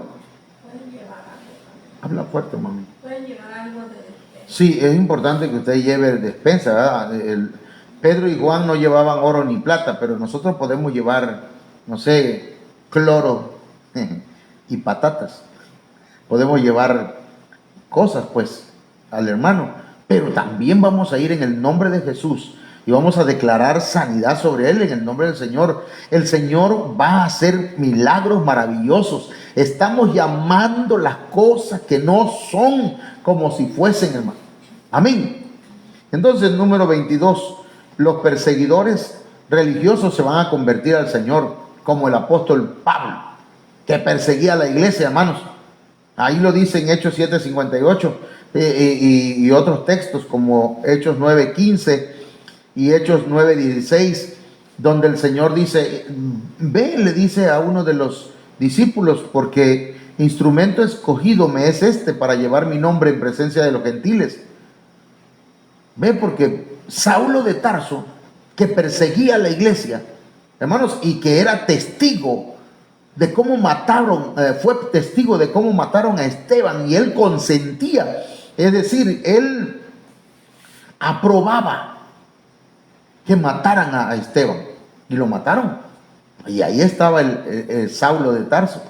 Habla fuerte, mami. Pueden llevar algo de despensa. Sí, es importante que usted lleve despensa, ¿verdad? Pedro y Juan no llevaban oro ni plata, pero nosotros podemos llevar, no sé, cloro y patatas. Podemos llevar cosas, pues, al hermano. Pero también vamos a ir en el nombre de Jesús y vamos a declarar sanidad sobre él en el nombre del Señor. El Señor va a hacer milagros maravillosos. Estamos llamando las cosas que no son como si fuesen, hermano. Amén. Entonces, número 22, los perseguidores religiosos se van a convertir al Señor, como el apóstol Pablo, que perseguía a la iglesia, hermanos. Ahí lo dice en Hechos 7:58 y otros textos como Hechos 9:15 y Hechos 9:16, donde el Señor dice, ve, le dice a uno de los discípulos, porque instrumento escogido me es este para llevar mi nombre en presencia de los gentiles. Ve, porque Saulo de Tarso, que perseguía a la iglesia, hermanos, y que era testigo de cómo mataron, fue testigo de cómo mataron a Esteban, y él consentía, es decir, él aprobaba que mataran a Esteban, y lo mataron. Y ahí estaba el Saulo de Tarso,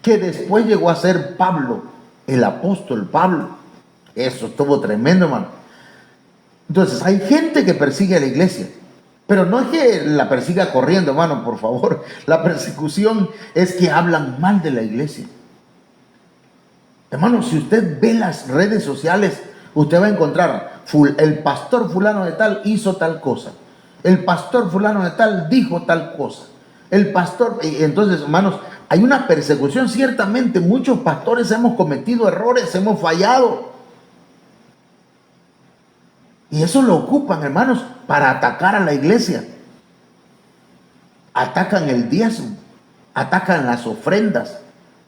que después llegó a ser Pablo, el apóstol Pablo. Eso estuvo tremendo, hermano. Entonces, hay gente que persigue a la iglesia, pero no es que la persiga corriendo, hermano, por favor. La persecución es que hablan mal de la iglesia. Hermano, si usted ve las redes sociales, usted va a encontrar, el pastor fulano de tal hizo tal cosa, el pastor fulano de tal dijo tal cosa, el pastor. Entonces, hermanos, hay una persecución. Ciertamente muchos pastores hemos cometido errores, hemos fallado, y eso lo ocupan, hermanos, para atacar a la iglesia. Atacan el diezmo, atacan las ofrendas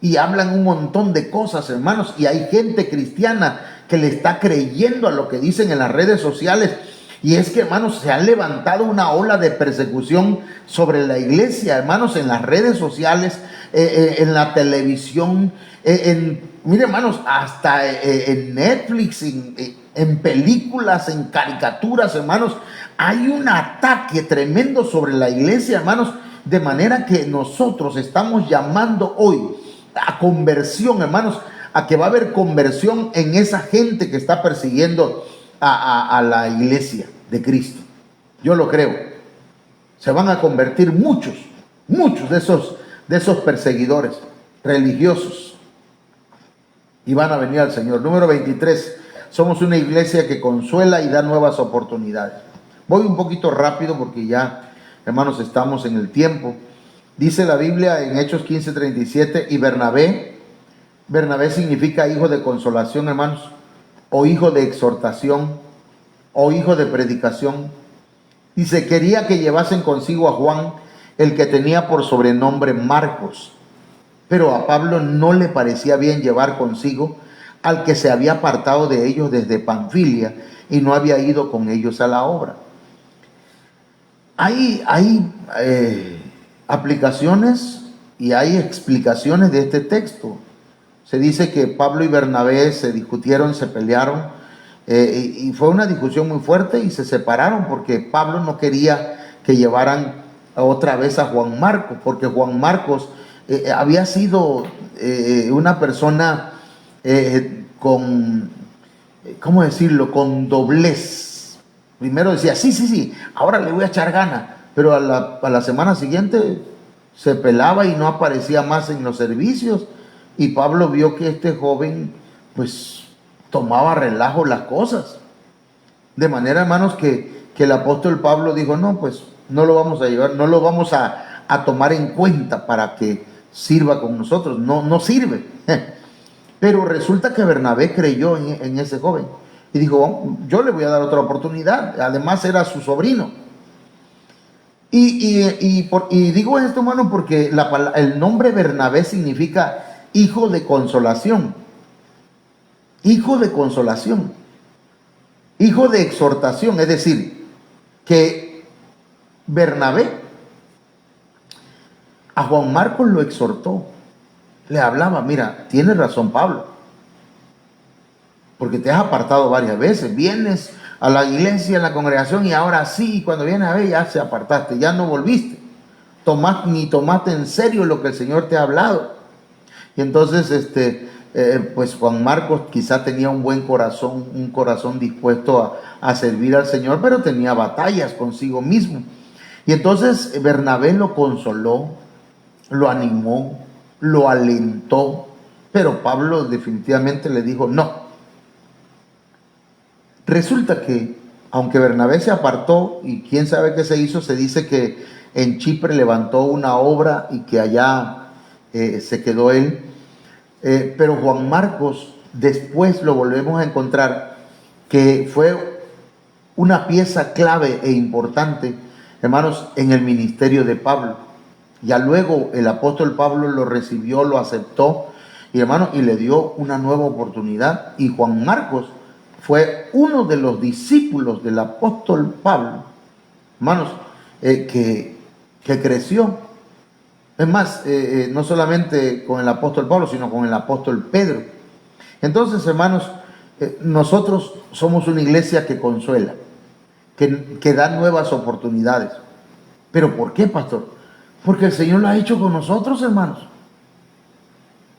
y hablan un montón de cosas, hermanos. Y hay gente cristiana que le está creyendo a lo que dicen en las redes sociales. Y es que, hermanos, se ha levantado una ola de persecución sobre la iglesia, hermanos, en las redes sociales, en la televisión, mire, hermanos, hasta en Netflix, en películas, en caricaturas, hermanos. Hay un ataque tremendo sobre la iglesia, hermanos, de manera que nosotros estamos llamando hoy a conversión, hermanos, a que va a haber conversión en esa gente que está persiguiendo a la iglesia de Cristo. Yo lo creo. Se van a convertir muchos de esos perseguidores religiosos, y van a venir al Señor. Número 23. Somos una iglesia que consuela y da nuevas oportunidades. Voy un poquito rápido porque ya, hermanos, estamos en el tiempo. Dice la Biblia en Hechos 15:37, y Bernabé significa hijo de consolación, hermanos, o hijo de exhortación, o hijo de predicación. Dice, quería que llevasen consigo a Juan, el que tenía por sobrenombre Marcos. Pero a Pablo no le parecía bien llevar consigo al que se había apartado de ellos desde Panfilia y no había ido con ellos a la obra. Hay aplicaciones y hay explicaciones de este texto. Se dice que Pablo y Bernabé se discutieron, se pelearon, y fue una discusión muy fuerte, y se separaron porque Pablo no quería que llevaran otra vez a Juan Marcos, porque Juan Marcos había sido una persona con, ¿cómo decirlo?, con doblez. Primero decía, sí, ahora le voy a echar gana, pero a la semana siguiente se pelaba y no aparecía más en los servicios. Y Pablo vio que este joven pues tomaba relajo las cosas. De manera, hermanos, que el apóstol Pablo dijo, no, pues no lo vamos a llevar, no lo vamos a tomar en cuenta para que sirva con nosotros. No, no sirve. Pero resulta que Bernabé creyó en ese joven y dijo, "Oh, yo le voy a dar otra oportunidad". Además era su sobrino. Y digo esto, hermano, porque el nombre Bernabé significa hijo de consolación. Hijo de consolación. Hijo de exhortación. Es decir, que Bernabé a Juan Marcos lo exhortó. Le hablaba, mira, tienes razón Pablo, porque te has apartado varias veces, vienes a la iglesia, a la congregación, y ahora sí, cuando vienes a ver ya se apartaste, ya no volviste, ni tomaste en serio lo que el Señor te ha hablado. Y entonces pues Juan Marcos quizá tenía un buen corazón, un corazón dispuesto a servir al Señor, pero tenía batallas consigo mismo. Y entonces Bernabé lo consoló, lo animó, lo alentó, pero Pablo definitivamente le dijo no. Resulta que, aunque Bernabé se apartó, y quién sabe qué se hizo, se dice que en Chipre levantó una obra y que allá se quedó él. Pero Juan Marcos, después lo volvemos a encontrar, que fue una pieza clave e importante, hermanos, en el ministerio de Pablo. Ya luego el apóstol Pablo lo recibió, lo aceptó, y hermano, y le dio una nueva oportunidad. Y Juan Marcos fue uno de los discípulos del apóstol Pablo, hermanos, que creció. Es más, no solamente con el apóstol Pablo, sino con el apóstol Pedro. Entonces, hermanos, nosotros somos una iglesia que consuela, que da nuevas oportunidades. ¿Pero por qué, pastor? Porque el Señor lo ha hecho con nosotros, hermanos.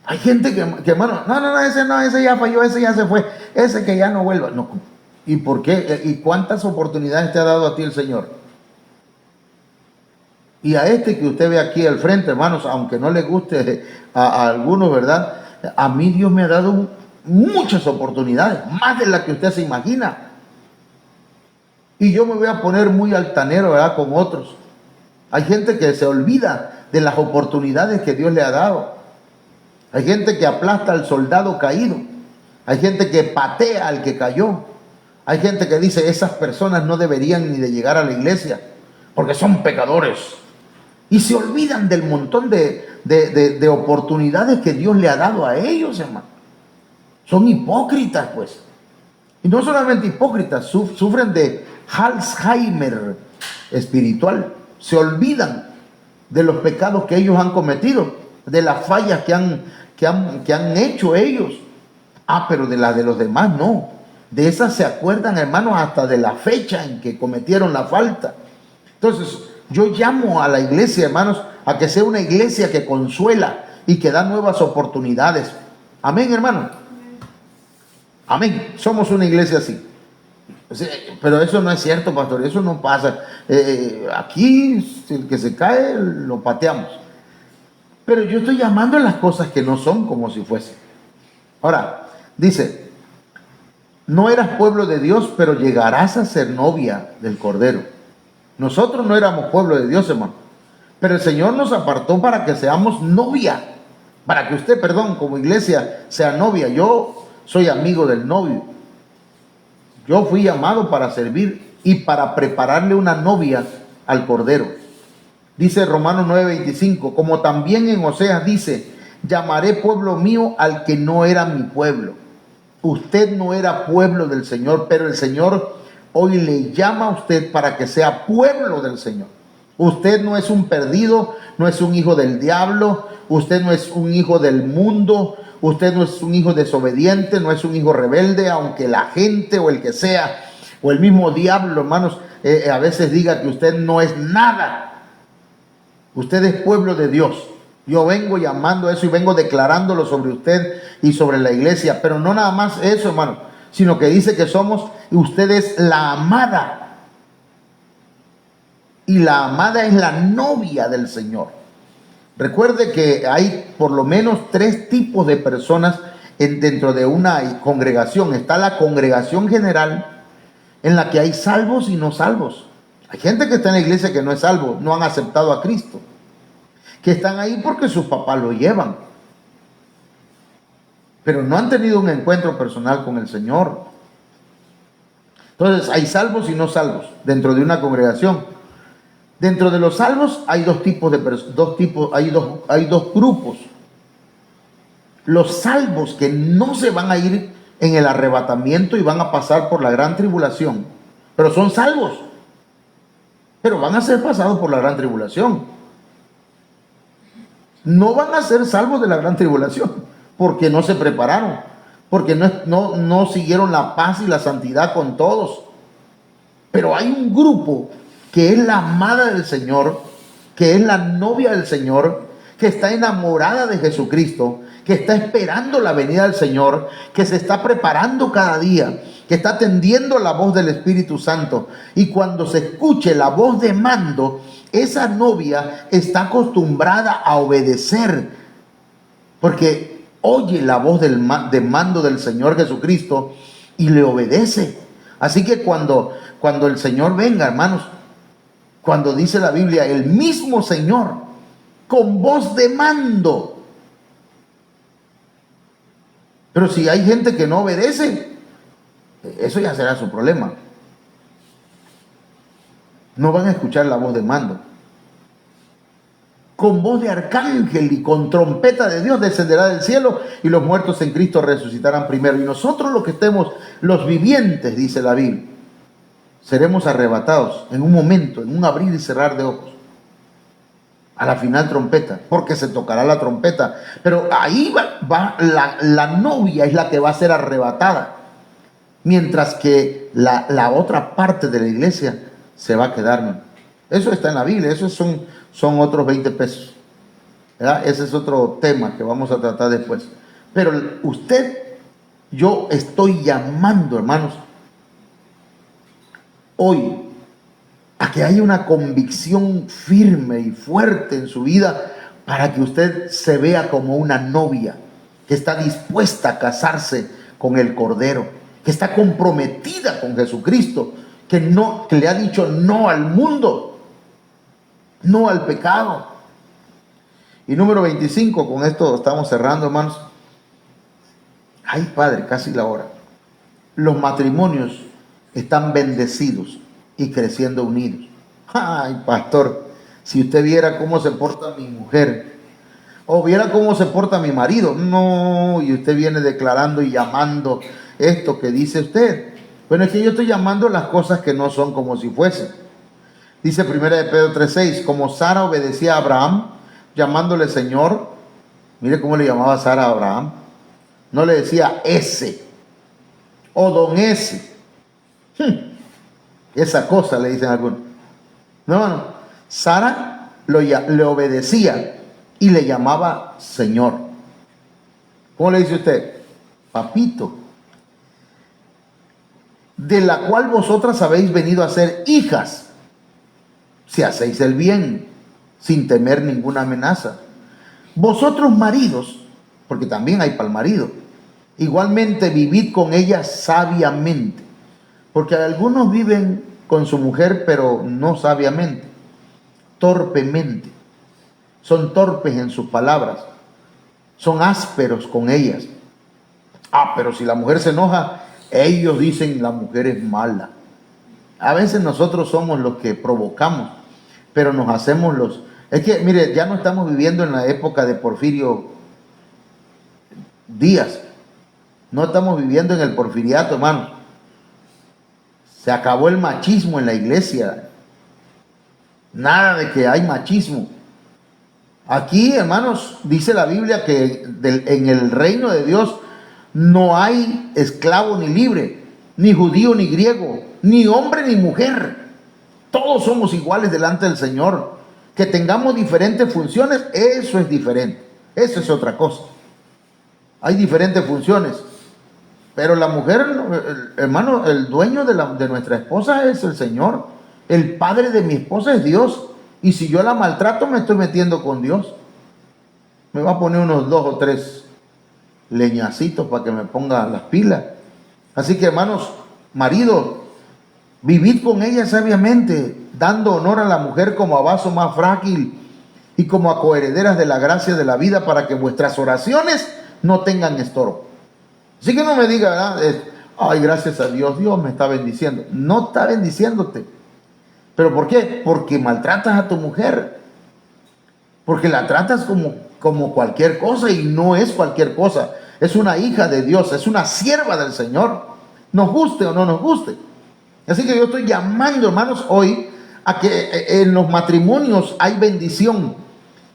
Hay gente que hermano, no, ese ya falló, ese ya se fue, ese que ya no vuelva. No. ¿Y por qué? ¿Y cuántas oportunidades te ha dado a ti el Señor? Y a este que usted ve aquí al frente, hermanos, aunque no le guste a algunos, ¿verdad? A mí Dios me ha dado muchas oportunidades, más de las que usted se imagina. Y yo me voy a poner muy altanero, ¿verdad? Con otros. Hay gente que se olvida de las oportunidades que Dios le ha dado. Hay gente que aplasta al soldado caído. Hay gente que patea al que cayó. Hay gente que dice, esas personas no deberían ni de llegar a la iglesia porque son pecadores. Y se olvidan del montón de oportunidades que Dios le ha dado a ellos, hermano. Son hipócritas, pues. Y no solamente hipócritas, sufren de Alzheimer espiritual. Se olvidan de los pecados que ellos han cometido, de las fallas que han hecho ellos. Pero de las de los demás no. De esas se acuerdan, hermanos, hasta de la fecha en que cometieron la falta. Entonces, yo llamo a la iglesia, hermanos, a que sea una iglesia que consuela y que da nuevas oportunidades. Amén, hermano. Amén. Somos una iglesia así. Pero eso no es cierto, pastor. Eso no pasa. Aquí, el que se cae, lo pateamos. Pero yo estoy llamando a las cosas que no son como si fuesen. Ahora, dice, no eras pueblo de Dios, pero llegarás a ser novia del Cordero. Nosotros no éramos pueblo de Dios, hermano. Pero el Señor nos apartó para que seamos novia. Para que usted, como iglesia, sea novia. Yo soy amigo del novio. Yo fui llamado para servir y para prepararle una novia al Cordero. Dice Romanos 9:25, como también en Oseas dice, llamaré pueblo mío al que no era mi pueblo. Usted no era pueblo del Señor, pero el Señor hoy le llama a usted para que sea pueblo del Señor. Usted no es un perdido, no es un hijo del diablo, usted no es un hijo del mundo, usted no es un hijo desobediente, no es un hijo rebelde, aunque la gente o el que sea, o el mismo diablo, hermanos, a veces diga que usted no es nada. Usted es pueblo de Dios. Yo vengo llamando eso y vengo declarándolo sobre usted y sobre la iglesia, pero no nada más eso, hermano, sino que dice que somos, y usted es la amada. Y la amada es la novia del Señor. Recuerde que hay por lo menos 3 tipos de personas dentro de una congregación. Está la congregación general, en la que hay salvos y no salvos. Hay gente que está en la iglesia que no es salvo, no han aceptado a Cristo, que están ahí porque sus papás lo llevan, pero no han tenido un encuentro personal con el Señor. Entonces hay salvos y no salvos dentro de una congregación. Dentro de los salvos hay hay dos grupos. Los salvos que no se van a ir en el arrebatamiento y van a pasar por la gran tribulación, pero son salvos, pero van a ser pasados por la gran tribulación. No van a ser salvos de la gran tribulación porque no se prepararon, porque no siguieron la paz y la santidad con todos. Pero hay un grupo que es la amada del Señor, que es la novia del Señor, que está enamorada de Jesucristo, que está esperando la venida del Señor, que se está preparando cada día, que está atendiendo la voz del Espíritu Santo. Y cuando se escuche la voz de mando, esa novia está acostumbrada a obedecer, porque oye la voz de mando del Señor Jesucristo y le obedece. Así que cuando el Señor venga, hermanos, cuando dice la Biblia, el mismo Señor, con voz de mando. Pero si hay gente que no obedece, eso ya será su problema. No van a escuchar la voz de mando. Con voz de arcángel y con trompeta de Dios descenderá del cielo y los muertos en Cristo resucitarán primero. Y nosotros los que estemos, los vivientes, dice la Biblia, seremos arrebatados en un momento, en un abrir y cerrar de ojos, a la final trompeta, porque se tocará la trompeta. Pero ahí va la novia es la que va a ser arrebatada, mientras que la otra parte de la iglesia se va a quedar. Eso está en la Biblia, esos son otros 20 pesos. ¿Verdad? Ese es otro tema que vamos a tratar después. Pero yo estoy llamando, hermanos, hoy a que haya una convicción firme y fuerte en su vida para que usted se vea como una novia que está dispuesta a casarse con el Cordero, que está comprometida con Jesucristo, que le ha dicho no al mundo, no al pecado. Y número 25, con esto estamos cerrando, hermanos. Ay, Padre, casi la hora. Los matrimonios están bendecidos y creciendo unidos. Ay, pastor, si usted viera cómo se porta mi mujer, o viera cómo se porta mi marido, no, y usted viene declarando y llamando esto que dice usted. Bueno, es que yo estoy llamando las cosas que no son como si fuesen. Dice 1 de Pedro 3:6, como Sara obedecía a Abraham, llamándole Señor. Mire cómo le llamaba Sara a Abraham. No le decía ese o don ese. Esa cosa le dicen algunos. No. Sara le obedecía y le llamaba Señor. ¿Cómo le dice usted? Papito. De la cual vosotras habéis venido a ser hijas, si hacéis el bien, sin temer ninguna amenaza. Vosotros maridos, porque también hay para el marido, igualmente vivid con ella sabiamente, porque algunos viven con su mujer, pero no sabiamente, torpemente. Son torpes en sus palabras, son ásperos con ellas. Pero si la mujer se enoja, ellos dicen la mujer es mala. A veces nosotros somos los que provocamos, pero nos hacemos Es que, mire, ya no estamos viviendo en la época de Porfirio Díaz. No estamos viviendo en el porfiriato, hermano. Se acabó el machismo en la iglesia. Nada de que hay machismo. Aquí, hermanos, dice la Biblia que en el reino de Dios no hay esclavo ni libre, ni judío ni griego, ni hombre ni mujer. Todos somos iguales delante del Señor. Que tengamos diferentes funciones, eso es diferente. Eso es otra cosa. Hay diferentes funciones. Pero la mujer, hermano, el dueño de nuestra esposa es el Señor. El padre de mi esposa es Dios. Y si yo la maltrato, me estoy metiendo con Dios. Me va a poner unos 2 o 3 leñacitos para que me ponga las pilas. Así que, hermanos, marido, Vivid con ella sabiamente, dando honor a la mujer como a vaso más frágil y como a coherederas de la gracia de la vida, para que vuestras oraciones no tengan estorbo. Así que no me diga, ¿verdad? Ay, gracias a Dios, Dios me está bendiciendo. No está bendiciéndote. ¿Pero por qué? Porque maltratas a tu mujer. Porque la tratas como cualquier cosa, y no es cualquier cosa. Es una hija de Dios, es una sierva del Señor. Nos guste o no nos guste. Así que yo estoy llamando, hermanos, hoy a que en los matrimonios hay bendición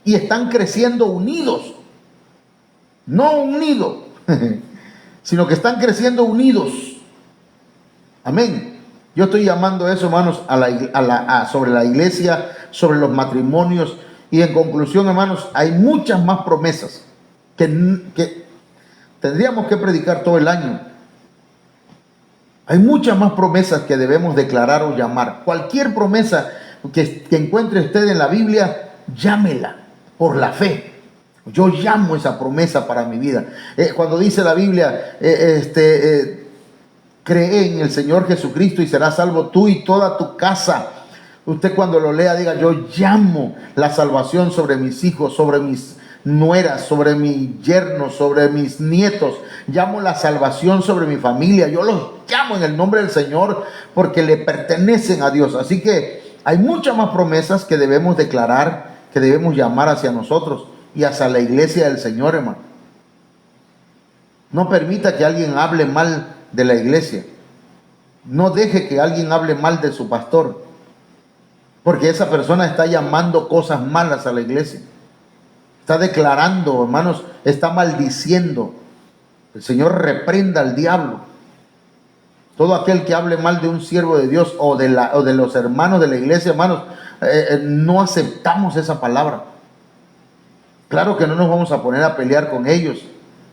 y están creciendo unidos. No unidos, sino que están creciendo unidos. Amén. Yo estoy llamando eso, hermanos, sobre la iglesia, sobre los matrimonios. Y en conclusión, hermanos, hay muchas más promesas que tendríamos que predicar todo el año. Hay muchas más promesas que debemos declarar o llamar. Cualquier promesa que encuentre usted en la Biblia, llámela por la fe. Yo llamo esa promesa para mi vida. Cuando dice la Biblia, cree en el Señor Jesucristo y serás salvo tú y toda tu casa. Usted cuando lo lea diga, yo llamo la salvación sobre mis hijos, sobre mis nueras, sobre mi yerno, sobre mis nietos. Llamo la salvación sobre mi familia. Yo los llamo en el nombre del Señor porque le pertenecen a Dios. Así que hay muchas más promesas que debemos declarar, que debemos llamar hacia nosotros y hacia la iglesia del Señor, hermano. No permita que alguien hable mal de la iglesia. No deje que alguien hable mal de su pastor, porque esa persona está llamando cosas malas a la iglesia. Está declarando, hermanos, está maldiciendo. El Señor reprenda al diablo. Todo aquel que hable mal de un siervo de Dios o de los hermanos de la iglesia, hermanos, no aceptamos esa palabra. Claro que no nos vamos a poner a pelear con ellos,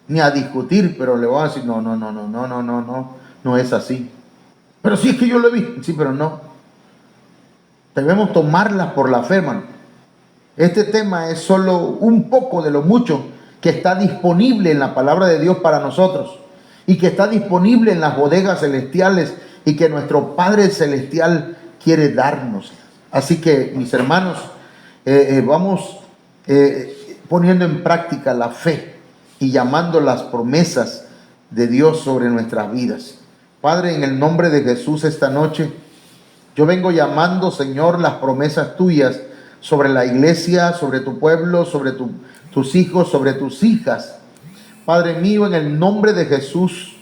ni a discutir, pero le voy a decir, no es así. Pero sí, es que yo lo vi. Sí, pero no. Debemos tomarlas por la fe, hermano. Este tema es solo un poco de lo mucho que está disponible en la palabra de Dios para nosotros, y que está disponible en las bodegas celestiales, y que nuestro Padre Celestial quiere darnos. Así que, mis hermanos, vamos poniendo en práctica la fe y llamando las promesas de Dios sobre nuestras vidas. Padre, en el nombre de Jesús, esta noche yo vengo llamando, Señor, las promesas tuyas sobre la iglesia, sobre tu pueblo, sobre tus hijos, sobre tus hijas. Padre mío, en el nombre de Jesús,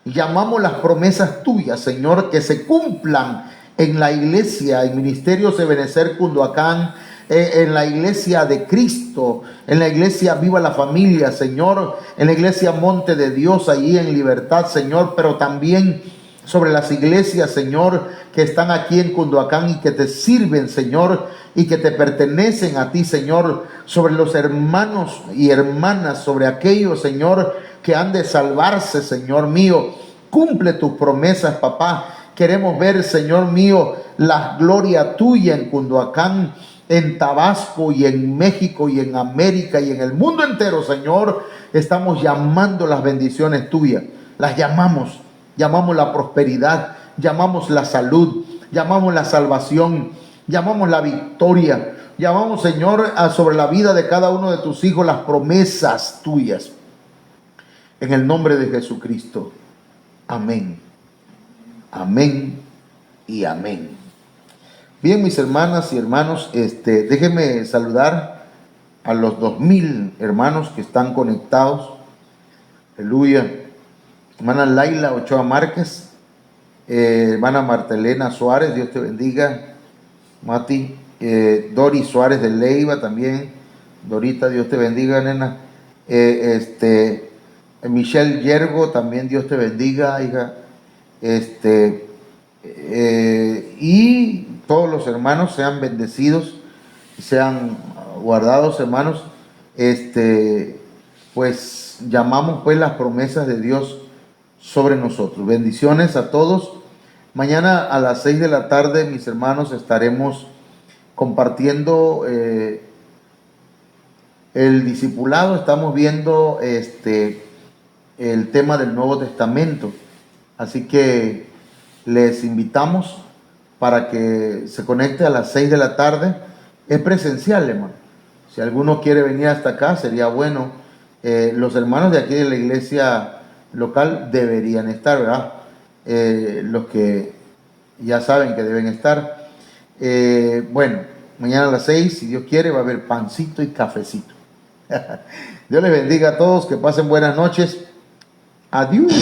llamamos las promesas tuyas, Señor, que se cumplan en la iglesia, en Ministerios Ebenezer Cunduacán, en la iglesia de Cristo, en la iglesia Viva la Familia, Señor, en la iglesia Monte de Dios, allí en Libertad, Señor, pero también sobre las iglesias, Señor, que están aquí en Cunduacán y que te sirven, Señor, y que te pertenecen a ti, Señor, sobre los hermanos y hermanas, sobre aquellos, Señor, que han de salvarse, Señor mío. Cumple tus promesas, papá. Queremos ver, Señor mío, la gloria tuya en Cunduacán, en Tabasco y en México y en América y en el mundo entero, Señor. Estamos llamando las bendiciones tuyas. Las llamamos. Llamamos la prosperidad, llamamos la salud, llamamos la salvación, llamamos la victoria, llamamos, Señor, sobre la vida de cada uno de tus hijos las promesas tuyas. En el nombre de Jesucristo. Amén. Amén y amén. Bien, mis hermanas y hermanos, déjenme saludar a los 2000 hermanos que están conectados. Aleluya. Hermana Laila Ochoa Márquez, hermana Martelena Suárez, Dios te bendiga. Mati, Dori Suárez de Leiva también. Dorita, Dios te bendiga, nena. Michelle Yergo, también Dios te bendiga, hija. Y todos los hermanos sean bendecidos, sean guardados, hermanos. Pues llamamos pues las promesas de Dios sobre nosotros. Bendiciones a todos. Mañana a las 6 de la tarde, mis hermanos, estaremos compartiendo el discipulado. Estamos viendo el tema del Nuevo Testamento. Así que les invitamos para que se conecte a las 6 de la tarde. Es presencial, hermano. Si alguno quiere venir hasta acá, sería bueno. Los hermanos de aquí de la iglesia local deberían estar, ¿verdad? Los que ya saben que deben estar. Bueno, mañana a las 6, si Dios quiere, va a haber pancito y cafecito. Dios les bendiga a todos, que pasen buenas noches. Adiós.